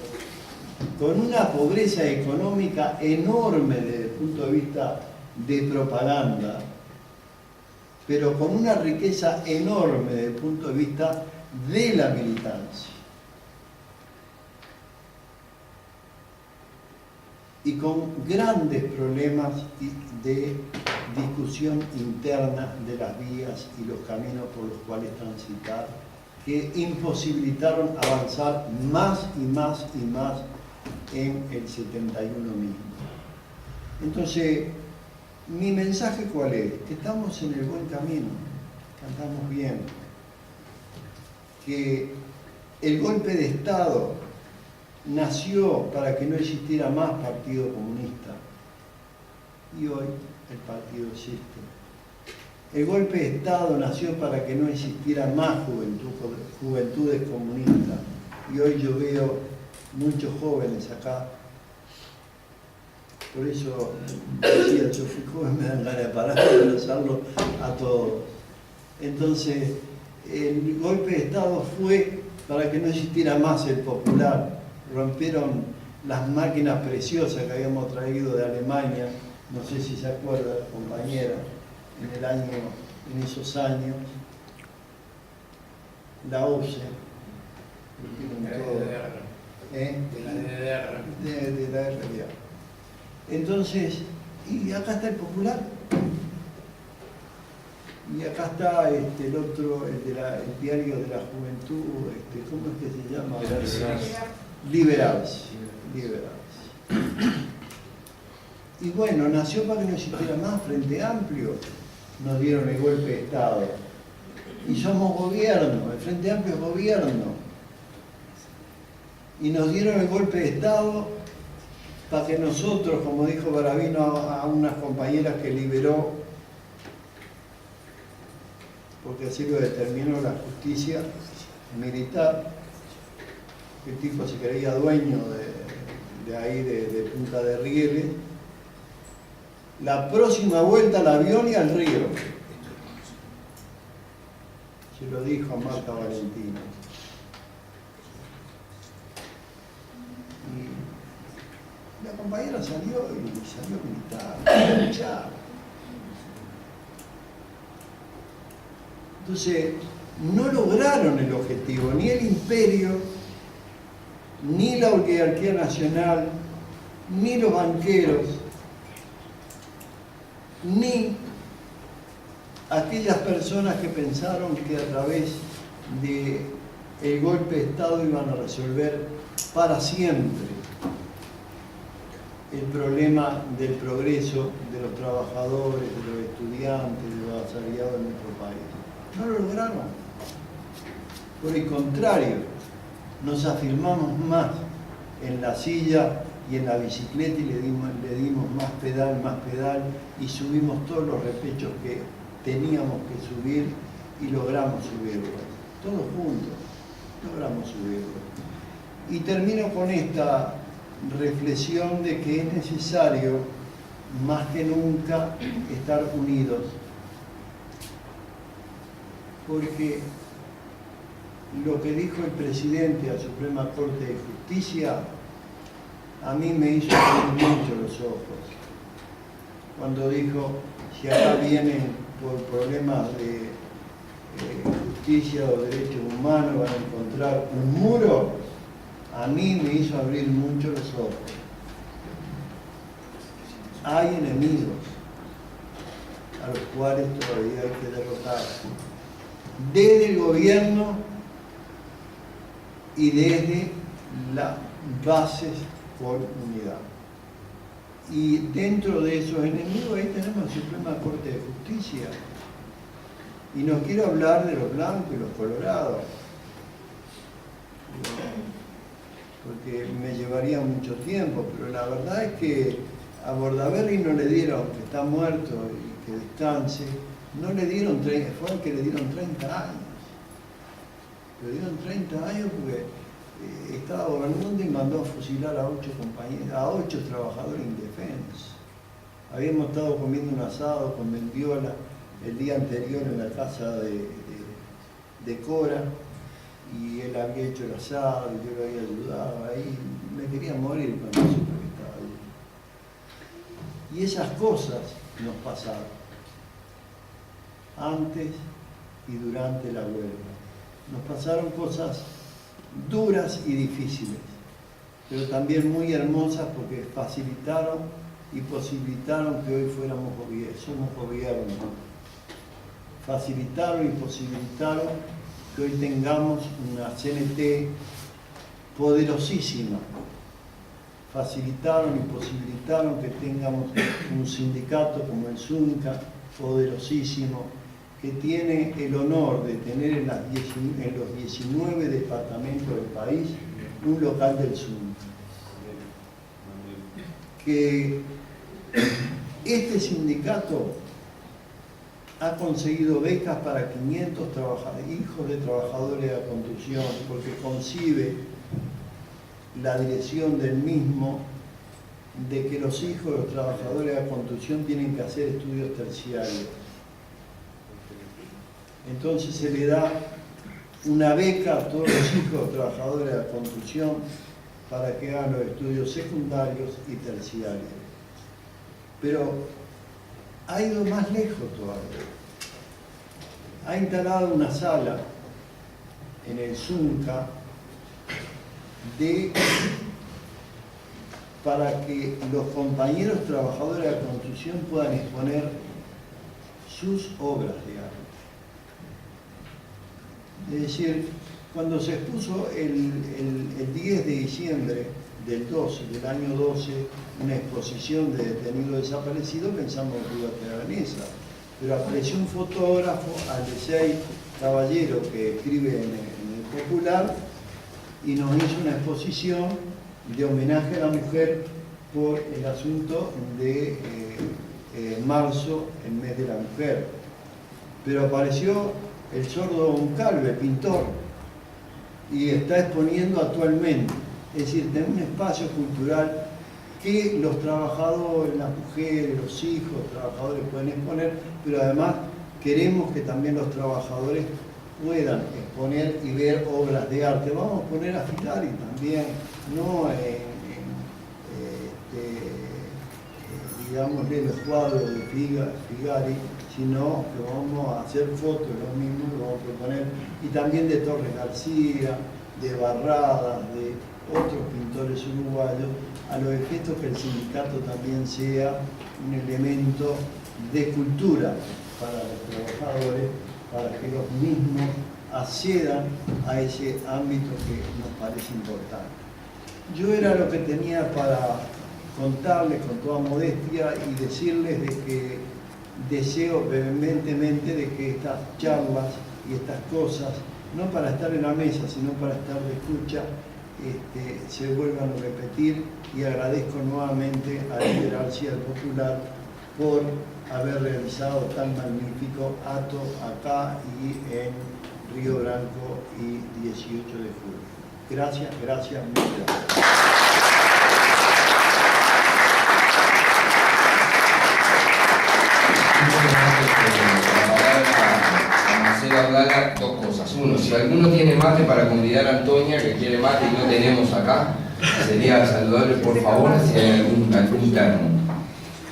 con una pobreza económica enorme desde el punto de vista de propaganda, pero con una riqueza enorme desde el punto de vista de la militancia. Y con grandes problemas de discusión interna de las vías y los caminos por los cuales transitar, que imposibilitaron avanzar más y más y más en el 71 mismo. Entonces, mi mensaje ¿cuál es? Que estamos en el buen camino, que andamos bien, que el golpe de Estado nació para que no existiera más Partido Comunista y hoy el partido existe. El golpe de Estado nació para que no existiera más juventudes comunistas y hoy yo veo muchos jóvenes acá. Por eso decía, yo fui joven, me dan ganas de parar y abrazarlo a todos. Entonces, el golpe de Estado fue para que no existiera más el popular. Rompieron las máquinas preciosas que habíamos traído de Alemania, no sé si se acuerda, compañera, en esos años, la OCE, de la RDA. Entonces, y acá está el popular, y acá está el otro, el diario de la juventud, ¿cómo es que se llama? Liberals. Y bueno, nació para que no existiera más Frente Amplio, nos dieron el golpe de Estado. Y somos gobierno, el Frente Amplio es gobierno. Y nos dieron el golpe de Estado para que nosotros, como dijo Baravino a unas compañeras que liberó, porque así lo determinó la justicia militar, el tipo se creía dueño de ahí, de Punta de Rieles, la próxima vuelta al avión y al río. Se lo dijo a Marta Valentino. Y la compañera salió militar. Entonces, no lograron el objetivo, ni el imperio, ni la oligarquía nacional, ni los banqueros, ni aquellas personas que pensaron que a través del golpe de Estado iban a resolver para siempre el problema del progreso de los trabajadores, de los estudiantes, de los asalariados de nuestro país. No lo lograron. Por el contrario, nos afirmamos más en la silla y en la bicicleta y le dimos más pedal y subimos todos los repechos que teníamos que subir y logramos subirlo. Todos juntos logramos subirlo. Y termino con esta reflexión de que es necesario, más que nunca, estar unidos. Porque lo que dijo el presidente a la Suprema Corte de Justicia a mí me hizo abrir mucho los ojos. Cuando dijo, si acá vienen por problemas de justicia o derechos humanos van a encontrar un muro, a mí me hizo abrir mucho los ojos. Hay enemigos a los cuales todavía hay que derrotar. Desde el gobierno y desde las bases por unidad. Y dentro de esos enemigos ahí tenemos la Suprema Corte de Justicia, Y no quiero hablar de los blancos y los colorados, porque me llevaría mucho tiempo, pero la verdad es que a Bordaberry no le dieron, que está muerto y que descanse, no le dieron 30, fue al que le dieron 30 años. Le dieron 30 años porque estaba gobernando y mandó a fusilar a 8 compañeros, a 8 trabajadores indefensos. Habíamos estado comiendo un asado con Mendiola el día anterior en la casa de Cora, y él había hecho el asado y yo lo había ayudado ahí. Me quería morir cuando supe que estaba ahí. Y esas cosas nos pasaron antes y durante la huelga. Nos pasaron cosas duras y difíciles, pero también muy hermosas porque facilitaron y posibilitaron que hoy somos gobierno. Facilitaron y posibilitaron que hoy tengamos una CNT poderosísima. Facilitaron y posibilitaron que tengamos un sindicato como el ZUNCA, poderosísimo, que tiene el honor de tener en los 19 departamentos del país un local del ZUNCA. Que este sindicato ha conseguido becas para 500 hijos de trabajadores de la construcción, porque concibe la dirección del mismo de que los hijos de los trabajadores de la construcción tienen que hacer estudios terciarios. Entonces se le da una beca a todos los hijos de los trabajadores de la construcción para que hagan los estudios secundarios y terciarios. Pero ha ido más lejos todavía. Ha instalado una sala en el ZUNCA para que los compañeros trabajadores de la construcción puedan exponer sus obras de arte. Es decir, cuando se expuso el 10 de diciembre del año 12, una exposición de detenidos desaparecidos, pensamos que iba a quedar en esa. Pero apareció un fotógrafo, Aldesey Caballero, que escribe en el Popular, y nos hizo una exposición de homenaje a la mujer por el asunto de marzo, el mes de la mujer. Pero apareció el sordo Goncalves, pintor, y está exponiendo actualmente. Es decir, de un espacio cultural que los trabajadores, las mujeres, los hijos, los trabajadores pueden exponer, pero además queremos que también los trabajadores puedan exponer y ver obras de arte. Vamos a poner a Figari también, no digámosle los cuadros de Figari, sino que vamos a hacer fotos de los mismos, que vamos a proponer, y también de Torres García, de Barradas, de otros pintores uruguayos, a los efectos que el sindicato también sea un elemento de cultura para los trabajadores, para que los mismos accedan a ese ámbito que nos parece importante. Yo era lo que tenía para contarles con toda modestia y decirles de que deseo vehementemente de que estas charlas y estas cosas, no para estar en la mesa, sino para estar de escucha, se vuelvan a repetir, y agradezco nuevamente a Liberal Ciudad Popular por haber realizado tan magnífico acto acá y en Río Branco y 18 de julio. Gracias, gracias, muchas gracias. Hablar dos cosas. Uno, si alguno tiene mate para convidar a Antonia, que quiere mate y no tenemos acá, sería saludable, por favor, si hay algún termo.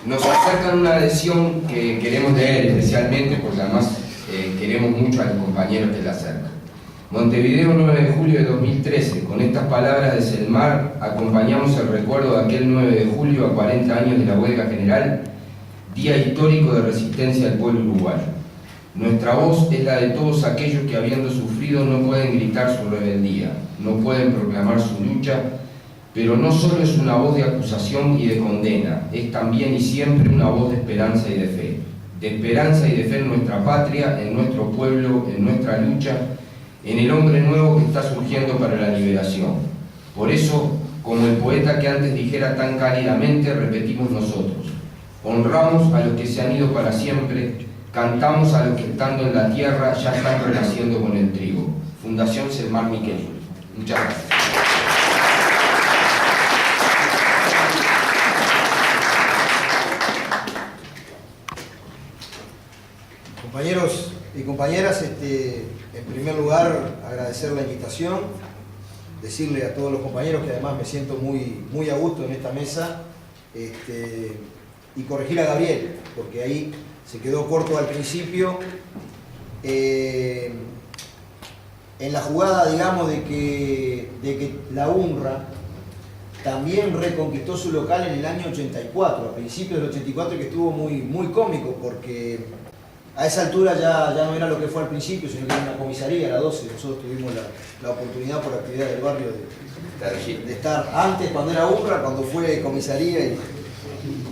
Nos acercan una adhesión que queremos leer especialmente, porque además queremos mucho a los compañeros que la acercan. Montevideo, 9 de julio de 2013. Con estas palabras de Selmar acompañamos el recuerdo de aquel 9 de julio a 40 años de la huelga general, día histórico de resistencia del pueblo uruguayo. Nuestra voz es la de todos aquellos que, habiendo sufrido, no pueden gritar su rebeldía, no pueden proclamar su lucha, pero no solo es una voz de acusación y de condena, es también y siempre una voz de esperanza y de fe. de esperanza y de fe en nuestra patria, en nuestro pueblo, en nuestra lucha, en el hombre nuevo que está surgiendo para la liberación. Por eso, como el poeta que antes dijera tan cálidamente, repetimos nosotros: honramos a los que se han ido para siempre, cantamos a los que estando en la tierra ya están renaciendo con el trigo. Fundación Selmar Miquel. Muchas gracias. Compañeros y compañeras, en primer lugar agradecer la invitación, decirle a todos los compañeros que además me siento muy a gusto en esta mesa, y corregir a Gabriel, porque ahí se quedó corto al principio, en la jugada, digamos, de que la UNRWA también reconquistó su local en el año 84, a principios del 84, que estuvo muy cómico, porque a esa altura ya no era lo que fue al principio, sino que era una comisaría, la 12. Nosotros tuvimos la oportunidad por actividad del barrio de estar antes, cuando era UNRWA, cuando fue comisaría,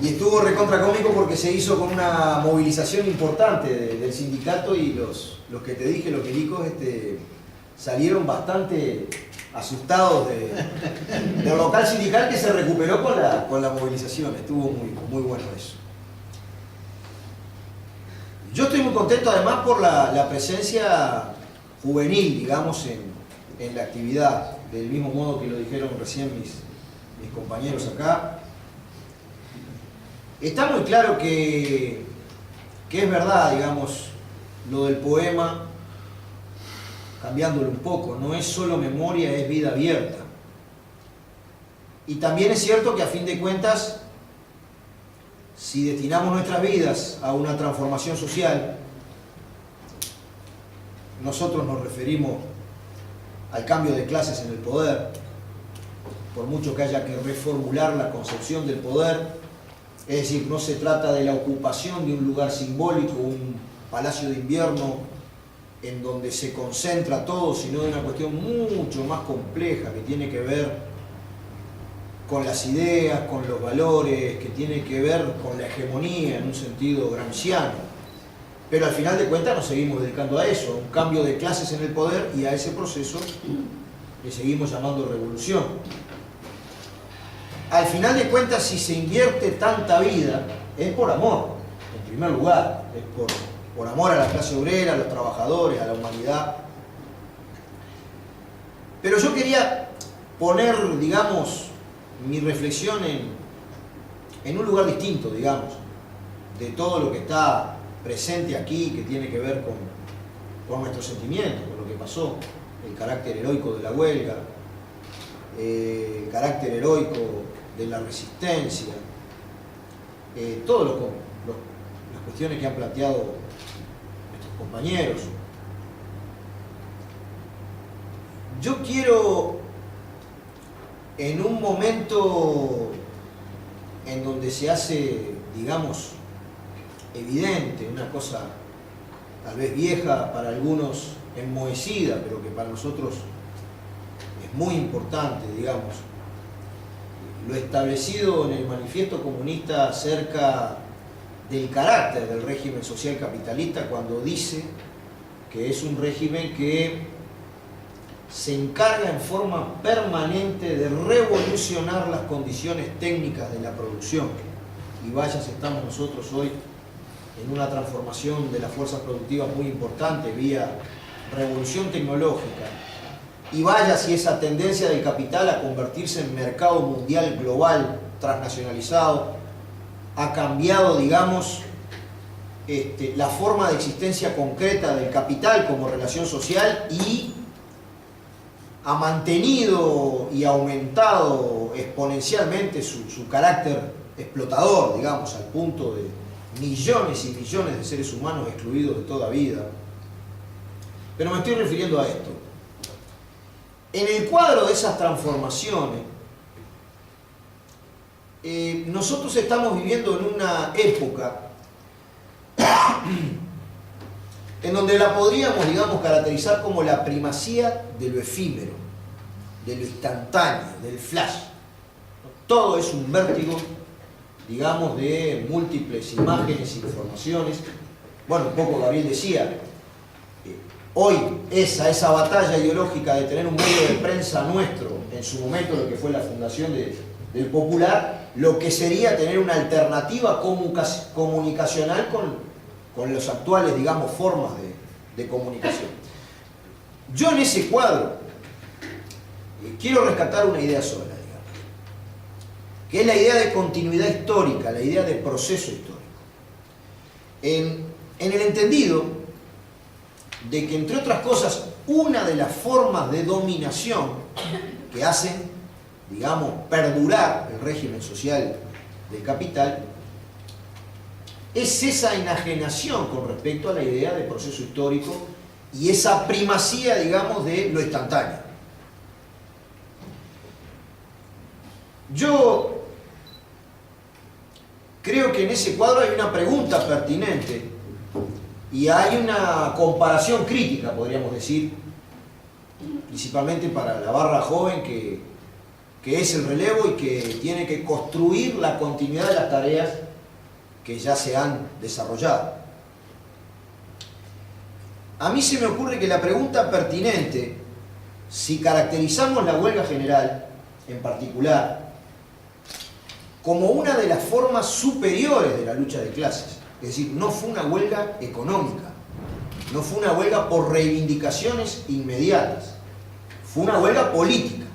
y estuvo recontra cómico porque se hizo con una movilización importante del sindicato, y los que te dije, los milicos, salieron bastante asustados del local sindical, que se recuperó con la movilización. Estuvo muy bueno eso. Yo estoy muy contento además por la presencia juvenil, digamos, en la actividad, del mismo modo que lo dijeron recién mis compañeros acá. Está muy claro que es verdad, digamos, lo del poema, cambiándolo un poco, no es solo memoria, es vida abierta. Y también es cierto que a fin de cuentas, si destinamos nuestras vidas a una transformación social, nosotros nos referimos al cambio de clases en el poder, por mucho que haya que reformular la concepción del poder, es decir, no se trata de la ocupación de un lugar simbólico, un palacio de invierno en donde se concentra todo, sino de una cuestión mucho más compleja que tiene que ver con las ideas, con los valores, que tiene que ver con la hegemonía en un sentido gramsciano. Pero al final de cuentas nos seguimos dedicando a eso, a un cambio de clases en el poder, y a ese proceso le seguimos llamando revolución. Al final de cuentas, si se invierte tanta vida, es por amor, en primer lugar, es por amor a la clase obrera, a los trabajadores, a la humanidad. Pero yo quería poner, digamos, mi reflexión en un lugar distinto, digamos, de todo lo que está presente aquí, que tiene que ver con nuestros sentimientos, con lo que pasó, el carácter heroico de la huelga, el carácter heroico de la resistencia, todas las cuestiones que han planteado nuestros compañeros. Yo quiero, en un momento en donde se hace, digamos, evidente, una cosa tal vez vieja, para algunos enmohecida, pero que para nosotros es muy importante, digamos, lo establecido en el Manifiesto Comunista acerca del carácter del régimen social capitalista, cuando dice que es un régimen que se encarga en forma permanente de revolucionar las condiciones técnicas de la producción. Y vaya si estamos nosotros hoy en una transformación de las fuerzas productivas muy importante vía revolución tecnológica. Y vaya si esa tendencia del capital a convertirse en mercado mundial global, transnacionalizado, ha cambiado, digamos, la forma de existencia concreta del capital como relación social, y ha mantenido y aumentado exponencialmente su carácter explotador, digamos, al punto de millones y millones de seres humanos excluidos de toda vida. Pero me estoy refiriendo a esto. En el cuadro de esas transformaciones, nosotros estamos viviendo en una época en donde la podríamos, digamos, caracterizar como la primacía de lo efímero, de lo instantáneo, del flash. Todo es un vértigo, digamos, de múltiples imágenes, informaciones. Bueno, un poco Gabriel decía, hoy esa batalla ideológica de tener un medio de prensa nuestro, en su momento lo que fue la fundación del Popular, lo que sería tener una alternativa comunicacional con los actuales, digamos, formas de comunicación. Yo en ese cuadro quiero rescatar una idea sola, digamos, que es la idea de continuidad histórica, la idea de proceso histórico. En el entendido de que, entre otras cosas, una de las formas de dominación que hacen, digamos, perdurar el régimen social del capital es esa enajenación con respecto a la idea de proceso histórico y esa primacía, digamos, de lo instantáneo. Yo creo que en ese cuadro hay una pregunta pertinente y hay una comparación crítica, podríamos decir, principalmente para la barra joven que es el relevo y que tiene que construir la continuidad de las tareas que ya se han desarrollado. A mí se me ocurre que la pregunta pertinente, si caracterizamos la huelga general en particular como una de las formas superiores de la lucha de clases, es decir, no fue una huelga económica, no fue una huelga por reivindicaciones inmediatas, fue una huelga política.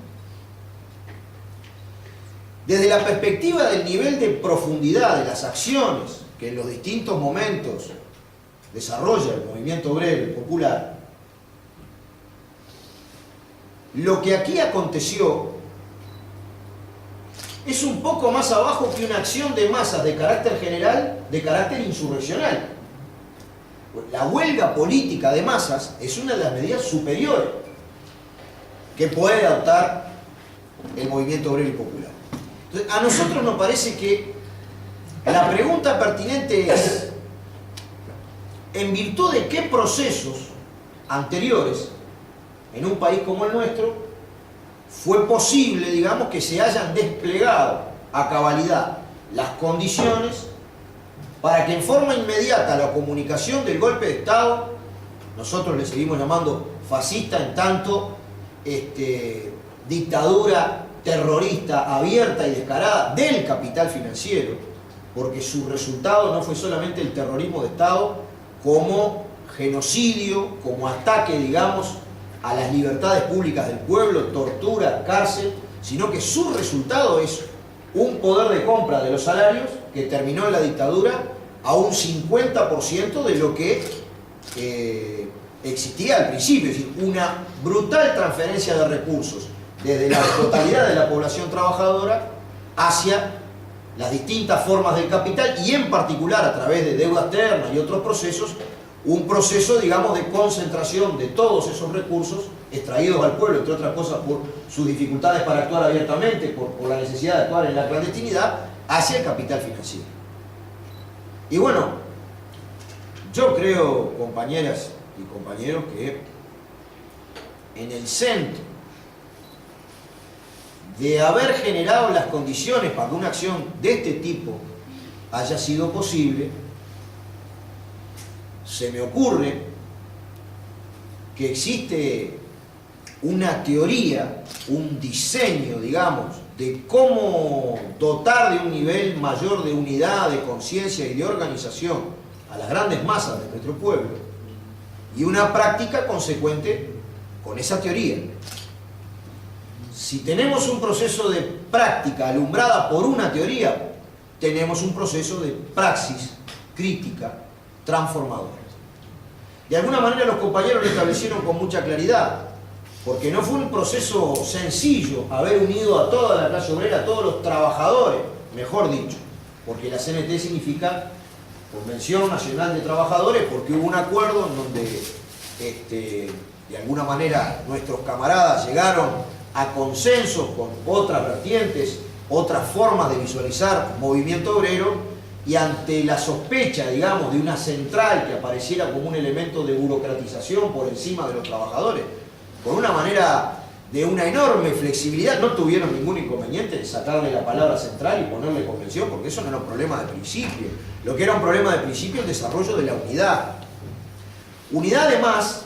Desde la perspectiva del nivel de profundidad de las acciones que en los distintos momentos desarrolla el movimiento obrero y popular, lo que aquí aconteció es un poco más abajo que una acción de masas de carácter general, de carácter insurreccional. La huelga política de masas es una de las medidas superiores que puede adoptar el movimiento obrero y popular. Entonces, a nosotros nos parece que la pregunta pertinente es: ¿en virtud de qué procesos anteriores en un país como el nuestro fue posible, digamos, que se hayan desplegado a cabalidad las condiciones para que en forma inmediata la comunicación del golpe de Estado, nosotros le seguimos llamando fascista en tanto dictadura terrorista abierta y descarada del capital financiero, porque su resultado no fue solamente el terrorismo de Estado como genocidio, como ataque, digamos, a las libertades públicas del pueblo, tortura, cárcel, sino que su resultado es un poder de compra de los salarios que terminó en la dictadura a un 50% de lo que existía al principio, es decir, una brutal transferencia de recursos desde la totalidad de la población trabajadora hacia las distintas formas del capital y en particular a través de deuda externa y otros procesos, un proceso, digamos, de concentración de todos esos recursos extraídos al pueblo, entre otras cosas por sus dificultades para actuar abiertamente, por la necesidad de actuar en la clandestinidad, hacia el capital financiero. Y bueno, yo creo, compañeras y compañeros, que en el centro de haber generado las condiciones para que una acción de este tipo haya sido posible, se me ocurre que existe una teoría, un diseño, digamos, de cómo dotar de un nivel mayor de unidad, de conciencia y de organización a las grandes masas de nuestro pueblo, y una práctica consecuente con esa teoría. Si tenemos un proceso de práctica alumbrada por una teoría, tenemos un proceso de praxis crítica transformadora. De alguna manera los compañeros lo establecieron con mucha claridad, porque no fue un proceso sencillo haber unido a toda la clase obrera, a todos los trabajadores, mejor dicho, porque la CNT significa Convención Nacional de Trabajadores, porque hubo un acuerdo en donde de alguna manera nuestros camaradas llegaron a consensos con otras vertientes, otras formas de visualizar movimiento obrero, y ante la sospecha, digamos, de una central que apareciera como un elemento de burocratización por encima de los trabajadores, por una manera de una enorme flexibilidad, no tuvieron ningún inconveniente en sacarle la palabra central y ponerle convención, porque eso no era un problema de principio. Lo que era un problema de principio es el desarrollo de la unidad. Unidad, además,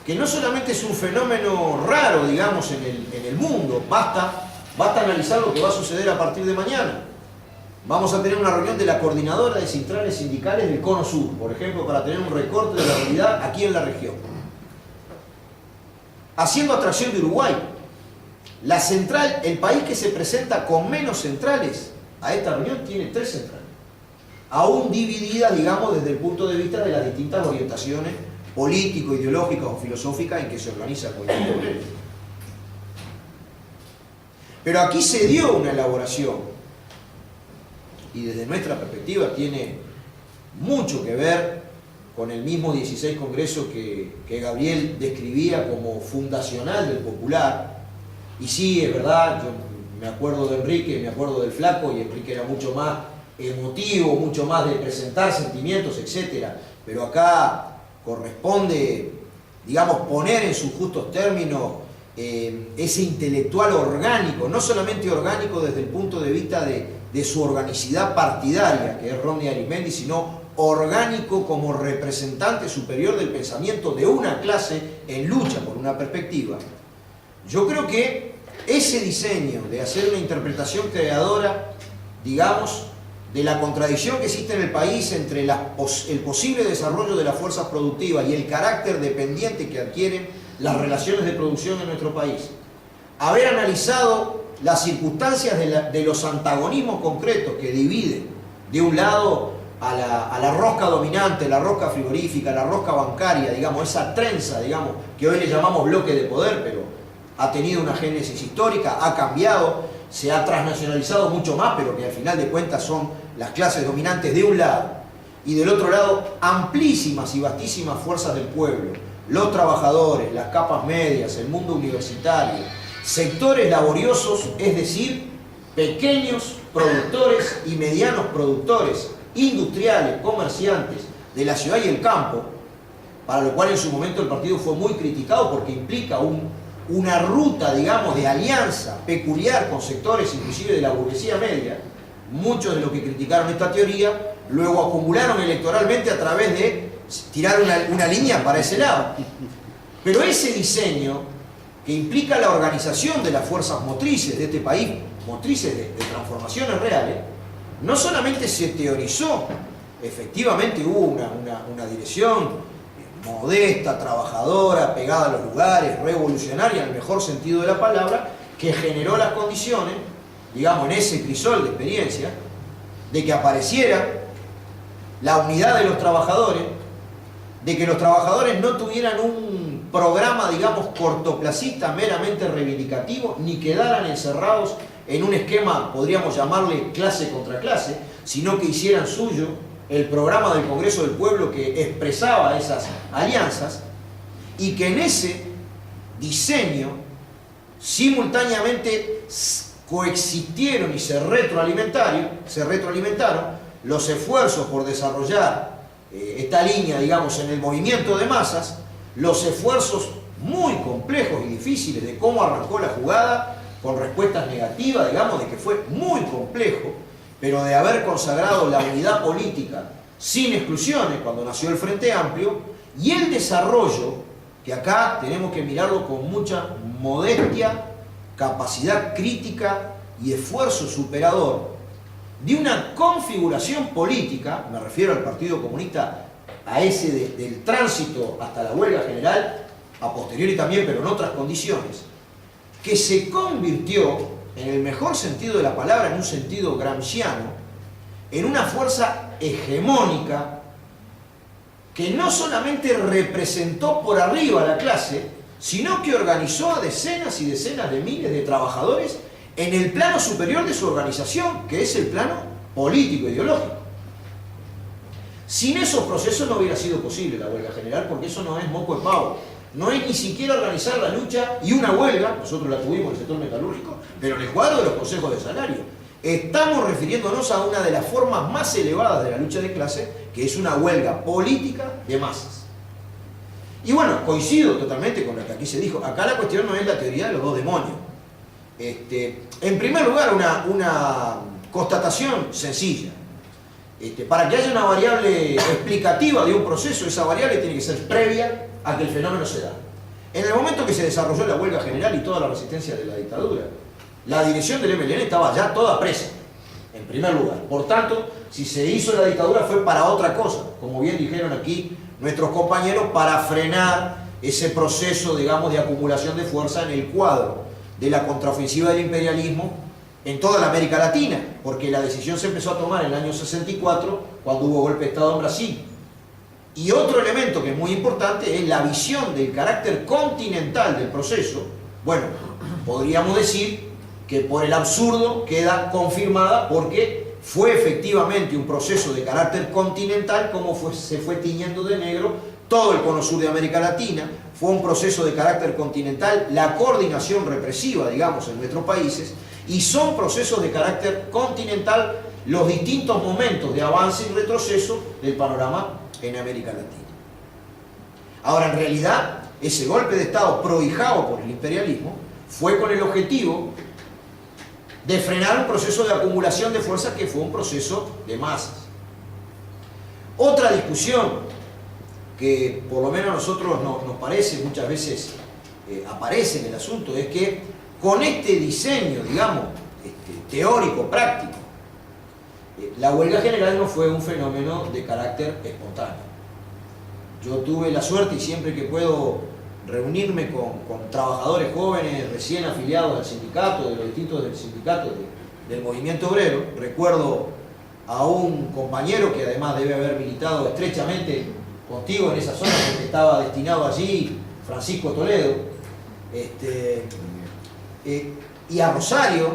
que no solamente es un fenómeno raro, digamos, en el mundo, basta analizar lo que va a suceder a partir de mañana. Vamos a tener una reunión de la coordinadora de centrales sindicales del Cono Sur, por ejemplo, para tener un recorte de la realidad aquí en la región. Haciendo atracción de Uruguay. La central, el país que se presenta con menos centrales a esta reunión, tiene 3 centrales. Aún divididas, digamos, desde el punto de vista de las distintas orientaciones político, ideológicas o filosóficas en que se organiza el movimiento obrero. Pero aquí se dio una elaboración, y desde nuestra perspectiva tiene mucho que ver con el mismo 16 Congreso que Gabriel describía como fundacional del Popular. Y sí, es verdad, yo me acuerdo de Enrique, me acuerdo del Flaco, y Enrique era mucho más emotivo, mucho más de presentar sentimientos, etc. Pero acá corresponde, digamos, poner en sus justos términos ese intelectual orgánico, no solamente orgánico desde el punto de vista de su organicidad partidaria, que es Rodney Arismendi, sino orgánico como representante superior del pensamiento de una clase en lucha por una perspectiva. Yo creo que ese diseño de hacer una interpretación creadora, digamos, de la contradicción que existe en el país entre el posible desarrollo de las fuerzas productivas y el carácter dependiente que adquieren las relaciones de producción en nuestro país, haber analizado las circunstancias de los antagonismos concretos que dividen de un lado a la rosca dominante, la rosca frigorífica, la rosca bancaria, digamos, esa trenza, digamos, que hoy le llamamos bloque de poder, pero ha tenido una génesis histórica, ha cambiado, se ha transnacionalizado mucho más, pero que al final de cuentas son las clases dominantes de un lado, y del otro lado amplísimas y vastísimas fuerzas del pueblo, los trabajadores, las capas medias, el mundo universitario, sectores laboriosos, es decir, pequeños productores y medianos productores, industriales, comerciantes de la ciudad y el campo, para lo cual en su momento el partido fue muy criticado porque implica una ruta, digamos, de alianza peculiar con sectores inclusive de la burguesía media. Muchos de los que criticaron esta teoría luego acumularon electoralmente a través de tirar una línea para ese lado. Pero ese diseño que implica la organización de las fuerzas motrices de este país, motrices de transformaciones reales, no solamente se teorizó, efectivamente hubo una dirección modesta, trabajadora, pegada a los lugares, revolucionaria en el mejor sentido de la palabra, que generó las condiciones, digamos, en ese crisol de experiencia, de que apareciera la unidad de los trabajadores, de que los trabajadores no tuvieran un programa, digamos, cortoplacista, meramente reivindicativo, ni quedaran encerrados en un esquema, podríamos llamarle clase contra clase, sino que hicieran suyo el programa del Congreso del Pueblo que expresaba esas alianzas, y que en ese diseño simultáneamente coexistieron y se retroalimentaron los esfuerzos por desarrollar esta línea, digamos, en el movimiento de masas, los esfuerzos muy complejos y difíciles de cómo arrancó la jugada, con respuestas negativas, digamos, de que fue muy complejo, pero de haber consagrado la unidad política sin exclusiones cuando nació el Frente Amplio, y el desarrollo, que acá tenemos que mirarlo con mucha modestia, capacidad crítica y esfuerzo superador, de una configuración política, me refiero al Partido Comunista, a ese del tránsito hasta la huelga general, a posteriori también, pero en otras condiciones, que se convirtió, en el mejor sentido de la palabra, en un sentido gramsciano, en una fuerza hegemónica que no solamente representó por arriba a la clase, sino que organizó a decenas y decenas de miles de trabajadores en el plano superior de su organización, que es el plano político-ideológico. Sin esos procesos no hubiera sido posible la huelga general, porque eso no es moco de pavo. No es ni siquiera organizar la lucha y una huelga, nosotros la tuvimos en el sector metalúrgico, pero en el cuadro de los consejos de salario. Estamos refiriéndonos a una de las formas más elevadas de la lucha de clase, que es una huelga política de masas. Y bueno, coincido totalmente con lo que aquí se dijo. Acá la cuestión no es la teoría de los dos demonios. En primer lugar, una constatación sencilla. Para que haya una variable explicativa de un proceso, esa variable tiene que ser previa a que el fenómeno se da. En el momento que se desarrolló la huelga general y toda la resistencia de la dictadura, la dirección del MLN estaba ya toda presa, en primer lugar. Por tanto, si se hizo la dictadura fue para otra cosa, como bien dijeron aquí nuestros compañeros, para frenar ese proceso, digamos, de acumulación de fuerza en el cuadro de la contraofensiva del imperialismo en toda la América Latina, porque la decisión se empezó a tomar en el año 64, cuando hubo golpe de Estado en Brasil. Y otro elemento que es muy importante es la visión del carácter continental del proceso. Bueno, podríamos decir que por el absurdo queda confirmada porque fue efectivamente un proceso de carácter continental, como se fue tiñendo de negro todo el cono sur de América Latina. Fue un proceso de carácter continental, la coordinación represiva, digamos, en nuestros países, y son procesos de carácter continental los distintos momentos de avance y retroceso del panorama en América Latina. Ahora, en realidad, ese golpe de Estado prohijado por el imperialismo fue con el objetivo de frenar un proceso de acumulación de fuerzas que fue un proceso de masas. Otra discusión que por lo menos a nosotros nos parece, muchas veces aparece en el asunto, es que con este diseño, digamos, teórico, práctico, la huelga general no fue un fenómeno de carácter espontáneo. Yo tuve la suerte, y siempre que puedo reunirme con trabajadores jóvenes recién afiliados al sindicato, de los distintos sindicatos del movimiento obrero, recuerdo a un compañero que además debe haber militado estrechamente contigo en esa zona, porque estaba destinado allí, Francisco Toledo, y a Rosario,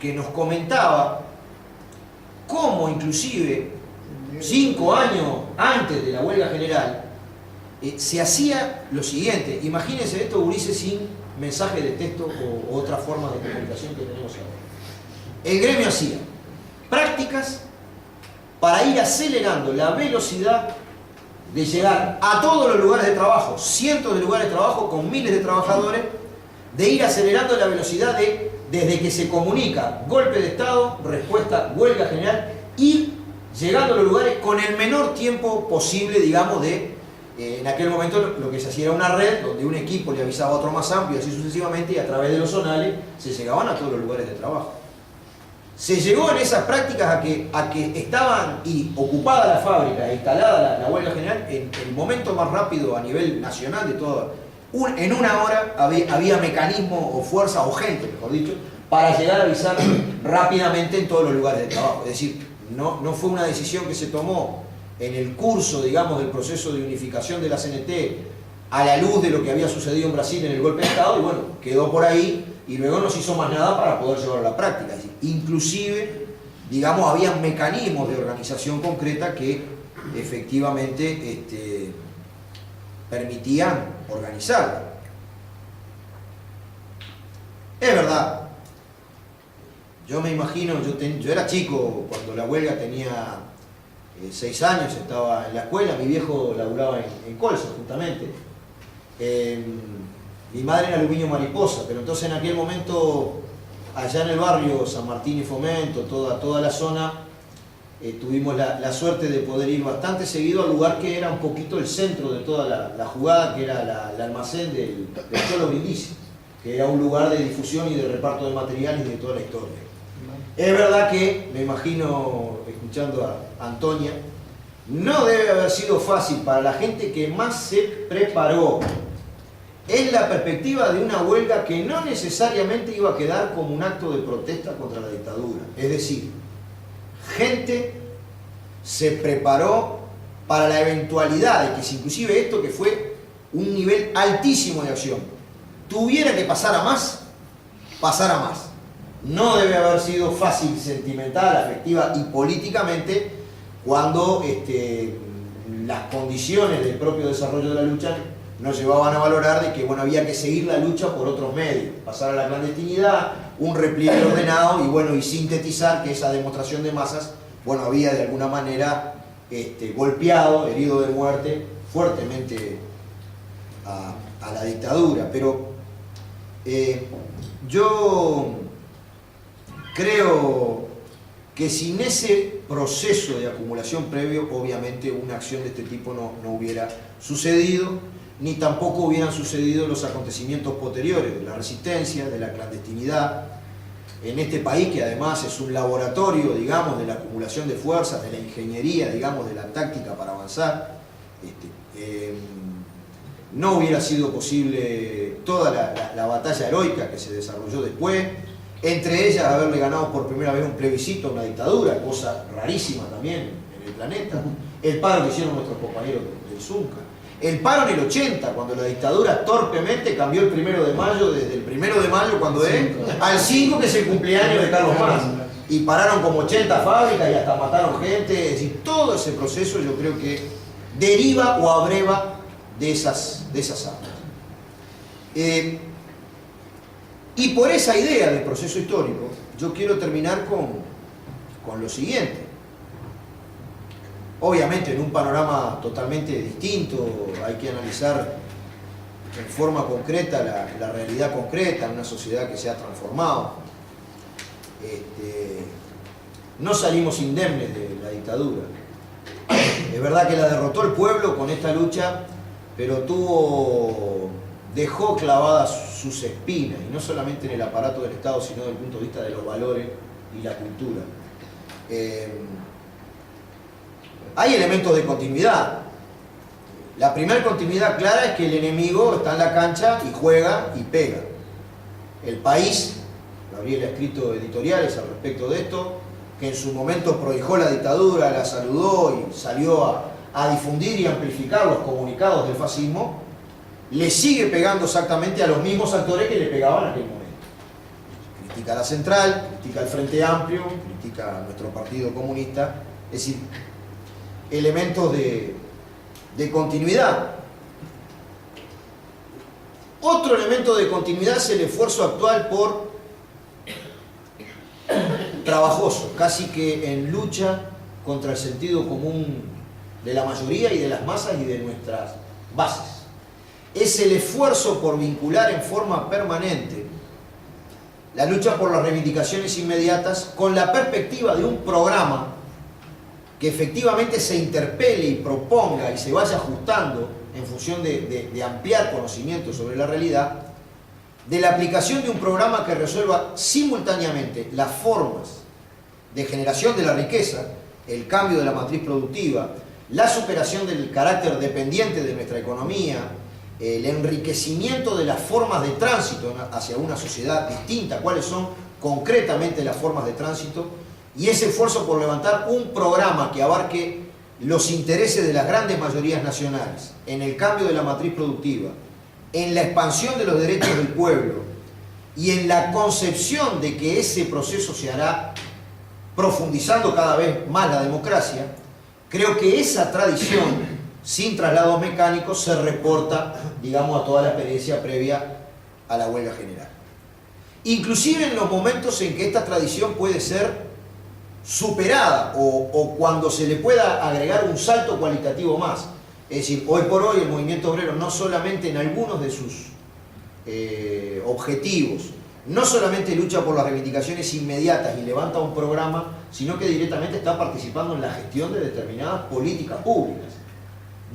que nos comentaba cómo inclusive 5 años antes de la huelga general se hacía lo siguiente. Imagínense esto, gurises, sin mensaje de texto o otras formas de comunicación que tenemos ahora. El gremio hacía prácticas para ir acelerando la velocidad de llegar a todos los lugares de trabajo, cientos de lugares de trabajo con miles de trabajadores, de ir acelerando la velocidad desde que se comunica golpe de Estado, respuesta, huelga general, y llegando a los lugares con el menor tiempo posible, digamos, en aquel momento lo que se hacía era una red donde un equipo le avisaba a otro más amplio, y así sucesivamente, y a través de los zonales se llegaban a todos los lugares de trabajo. Se llegó en esas prácticas a que estaban ocupada la fábrica e instalada la huelga general en el momento más rápido a nivel nacional de todo. En una hora había mecanismo o fuerza o gente, mejor dicho, para llegar a avisar rápidamente en todos los lugares de trabajo. Es decir, no fue una decisión que se tomó en el curso, digamos, del proceso de unificación de la CNT a la luz de lo que había sucedido en Brasil en el golpe de Estado, y bueno, quedó por ahí y luego no se hizo más nada para poder llevarlo a la práctica. Es decir, inclusive, digamos, había mecanismos de organización concreta que efectivamente permitían organizarla. Es verdad, yo me imagino, yo era chico cuando la huelga, tenía 6 años, estaba en la escuela, mi viejo laburaba en Colsa justamente, mi madre en Aluminio Mariposa, pero entonces en aquel momento allá en el barrio San Martín y Fomento, toda la zona, tuvimos la suerte de poder ir bastante seguido al lugar que era un poquito el centro de toda la jugada, que era el almacén del Cholo Brindisi, que era un lugar de difusión y de reparto de materiales y de toda la historia. Es verdad que, me imagino, escuchando a Antonia, no debe haber sido fácil para la gente que más se preparó. Es la perspectiva de una huelga que no necesariamente iba a quedar como un acto de protesta contra la dictadura. Es decir, gente se preparó para la eventualidad de que si inclusive esto, que fue un nivel altísimo de acción, tuviera que pasar a más, pasara más. No debe haber sido fácil, sentimental, afectiva y políticamente cuando las condiciones del propio desarrollo de la lucha nos llevaban a valorar de que bueno, había que seguir la lucha por otros medios, pasar a la clandestinidad, un repliegue ordenado y sintetizar que esa demostración de masas había de alguna manera golpeado, herido de muerte fuertemente a la dictadura, pero yo creo que sin ese proceso de acumulación previo, obviamente una acción de este tipo no hubiera sucedido, ni tampoco hubieran sucedido los acontecimientos posteriores de la resistencia, de la clandestinidad, en este país que además es un laboratorio, digamos, de la acumulación de fuerzas, de la ingeniería, digamos, de la táctica para avanzar. No hubiera sido posible toda la batalla heroica que se desarrolló después, entre ellas haberle ganado por primera vez un plebiscito a una dictadura, cosa rarísima también en el planeta, el paro que hicieron nuestros compañeros del Zunca, el paro en el 80, cuando la dictadura torpemente cambió el 1 de mayo, desde el 1 de mayo cuando es, al 5 que es el cumpleaños de Carlos Marx, y pararon como 80 fábricas y hasta mataron gente, es decir, todo ese proceso yo creo que deriva o abreva de esas armas. Y por esa idea del proceso histórico, yo quiero terminar con lo siguiente. Obviamente en un panorama totalmente distinto, hay que analizar en forma concreta la realidad concreta, en una sociedad que se ha transformado. No salimos indemnes de la dictadura. Es verdad que la derrotó el pueblo con esta lucha, pero dejó clavadas sus espinas, y no solamente en el aparato del Estado, sino desde el punto de vista de los valores y la cultura. Hay elementos de continuidad. La primera continuidad clara es que el enemigo está en la cancha y juega y pega. El País, Gabriel ha escrito editoriales al respecto de esto, que en su momento prohijó la dictadura, la saludó y salió a difundir y amplificar los comunicados del fascismo, le sigue pegando exactamente a los mismos actores que le pegaban en aquel momento. Critica a la Central, critica al Frente Amplio, critica a nuestro Partido Comunista, es decir, elementos de continuidad. Otro elemento de continuidad es el esfuerzo actual por trabajoso, casi que en lucha contra el sentido común de la mayoría y de las masas y de nuestras bases. Es el esfuerzo por vincular en forma permanente la lucha por las reivindicaciones inmediatas con la perspectiva de un programa que efectivamente se interpele y proponga y se vaya ajustando en función de ampliar conocimiento sobre la realidad, de la aplicación de un programa que resuelva simultáneamente las formas de generación de la riqueza, el cambio de la matriz productiva, la superación del carácter dependiente de nuestra economía, el enriquecimiento de las formas de tránsito hacia una sociedad distinta, cuáles son concretamente las formas de tránsito, y ese esfuerzo por levantar un programa que abarque los intereses de las grandes mayorías nacionales, en el cambio de la matriz productiva, en la expansión de los derechos del pueblo y en la concepción de que ese proceso se hará profundizando cada vez más la democracia, creo que esa tradición, sin traslados mecánicos, se reporta, digamos, a toda la experiencia previa a la huelga general. Inclusive en los momentos en que esta tradición puede ser superada o cuando se le pueda agregar un salto cualitativo más. Es decir, hoy por hoy el movimiento obrero no solamente en algunos de sus objetivos, no solamente lucha por las reivindicaciones inmediatas y levanta un programa, sino que directamente está participando en la gestión de determinadas políticas públicas,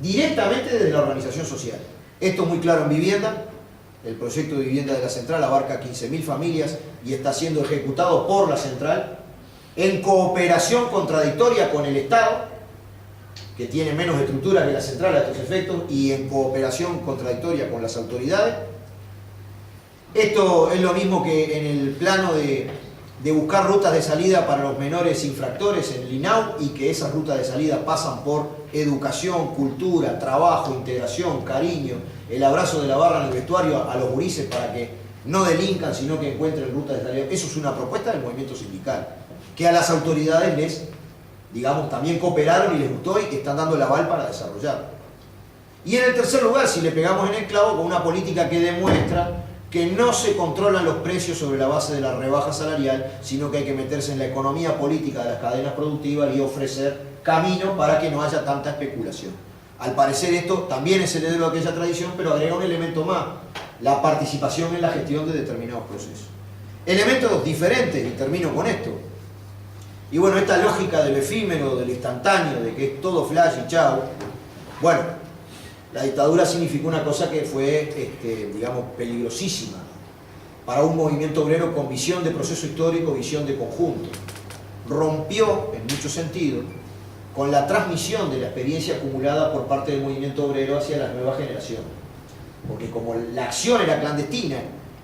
directamente desde la organización social. Esto es muy claro en vivienda. El proyecto de vivienda de la Central abarca 15.000 familias y está siendo ejecutado por la Central en cooperación contradictoria con el Estado, que tiene menos estructura que la Central a estos efectos, y en cooperación contradictoria con las autoridades. Esto es lo mismo que en el plano de buscar rutas de salida para los menores infractores en el INAU, y que esas rutas de salida pasan por educación, cultura, trabajo, integración, cariño, el abrazo de la barra en el vestuario a los gurises para que no delincan, sino que encuentren rutas de salida. Eso es una propuesta del movimiento sindical, que a las autoridades les, digamos, también cooperaron y les gustó y que están dando el aval para desarrollarlo. Y en el tercer lugar, si le pegamos en el clavo, con una política que demuestra que no se controlan los precios sobre la base de la rebaja salarial, sino que hay que meterse en la economía política de las cadenas productivas y ofrecer caminos para que no haya tanta especulación. Al parecer esto también es heredero de aquella tradición, pero agrega un elemento más, la participación en la gestión de determinados procesos. Elementos diferentes, y termino con esto. Y bueno, esta lógica del efímero, del instantáneo, de que es todo flash y chao. Bueno, la dictadura significó una cosa que fue, digamos, peligrosísima para un movimiento obrero con visión de proceso histórico, visión de conjunto. Rompió, en muchos sentidos, con la transmisión de la experiencia acumulada por parte del movimiento obrero hacia las nuevas generaciones. Porque como la acción era clandestina,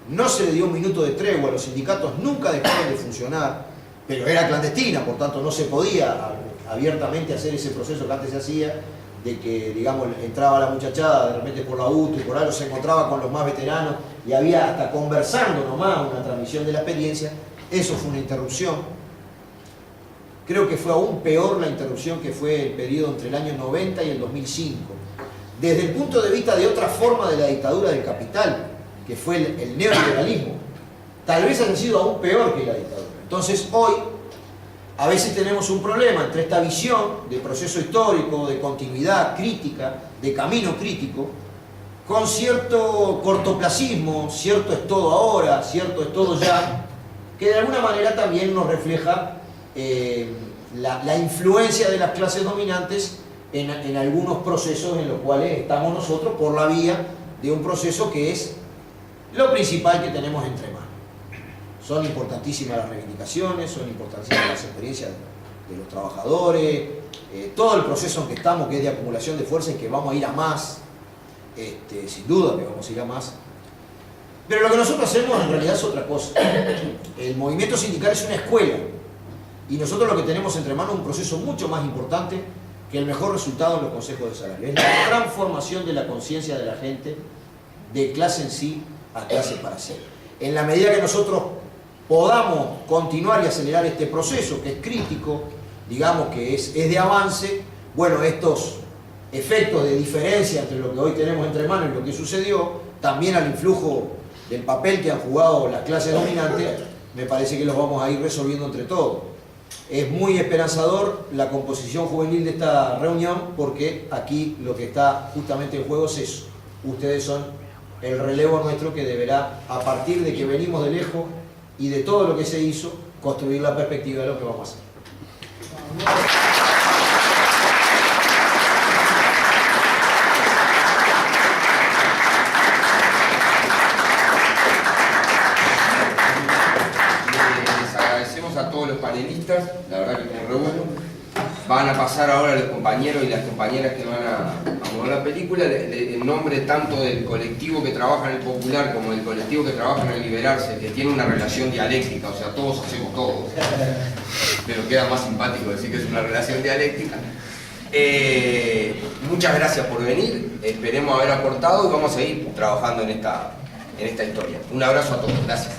no se le dio un minuto de tregua, los sindicatos nunca dejaron de funcionar, pero era clandestina, por tanto no se podía abiertamente hacer ese proceso que antes se hacía, de que, digamos, entraba la muchachada de repente por la UTU y por algo, se encontraba con los más veteranos y había hasta conversando nomás una transmisión de la experiencia. Eso fue una interrupción. Creo que fue aún peor la interrupción que fue el periodo entre el año 90 y el 2005. Desde el punto de vista de otra forma de la dictadura del capital, que fue el neoliberalismo, tal vez haya sido aún peor que la dictadura. Entonces hoy, a veces tenemos un problema entre esta visión de proceso histórico, de continuidad crítica, de camino crítico, con cierto cortoplacismo, cierto es todo ahora, cierto es todo ya, que de alguna manera también nos refleja la influencia de las clases dominantes en algunos procesos en los cuales estamos nosotros por la vía de un proceso que es lo principal que tenemos entre manos. Son importantísimas las reivindicaciones, son importantísimas las experiencias de los trabajadores, todo el proceso en que estamos, que es de acumulación de fuerza y que vamos a ir a más, sin duda que vamos a ir a más. Pero lo que nosotros hacemos en realidad es otra cosa. El movimiento sindical es una escuela y nosotros lo que tenemos entre manos es un proceso mucho más importante que el mejor resultado en los consejos de salario. Es la transformación de la conciencia de la gente de clase en sí a clase para sí. En la medida que nosotros podamos continuar y acelerar este proceso, que es crítico, digamos que es de avance, bueno, estos efectos de diferencia entre lo que hoy tenemos entre manos y lo que sucedió, también al influjo del papel que han jugado las clases dominantes, me parece que los vamos a ir resolviendo entre todos. Es muy esperanzador la composición juvenil de esta reunión, porque aquí lo que está justamente en juego es eso. Ustedes son el relevo nuestro que deberá, a partir de que venimos de lejos y de todo lo que se hizo, construir la perspectiva de lo que vamos a hacer. Les agradecemos a todos los panelistas, la verdad que estuvo re bueno. Van a pasar ahora los compañeros y las compañeras que van a mover la película, en nombre tanto del colectivo que trabaja en el Popular como del colectivo que trabaja en el Liberarse, que tiene una relación dialéctica, o sea, todos hacemos todo, pero queda más simpático decir que es una relación dialéctica. Muchas gracias por venir, esperemos haber aportado y vamos a seguir trabajando en esta historia. Un abrazo a todos, gracias.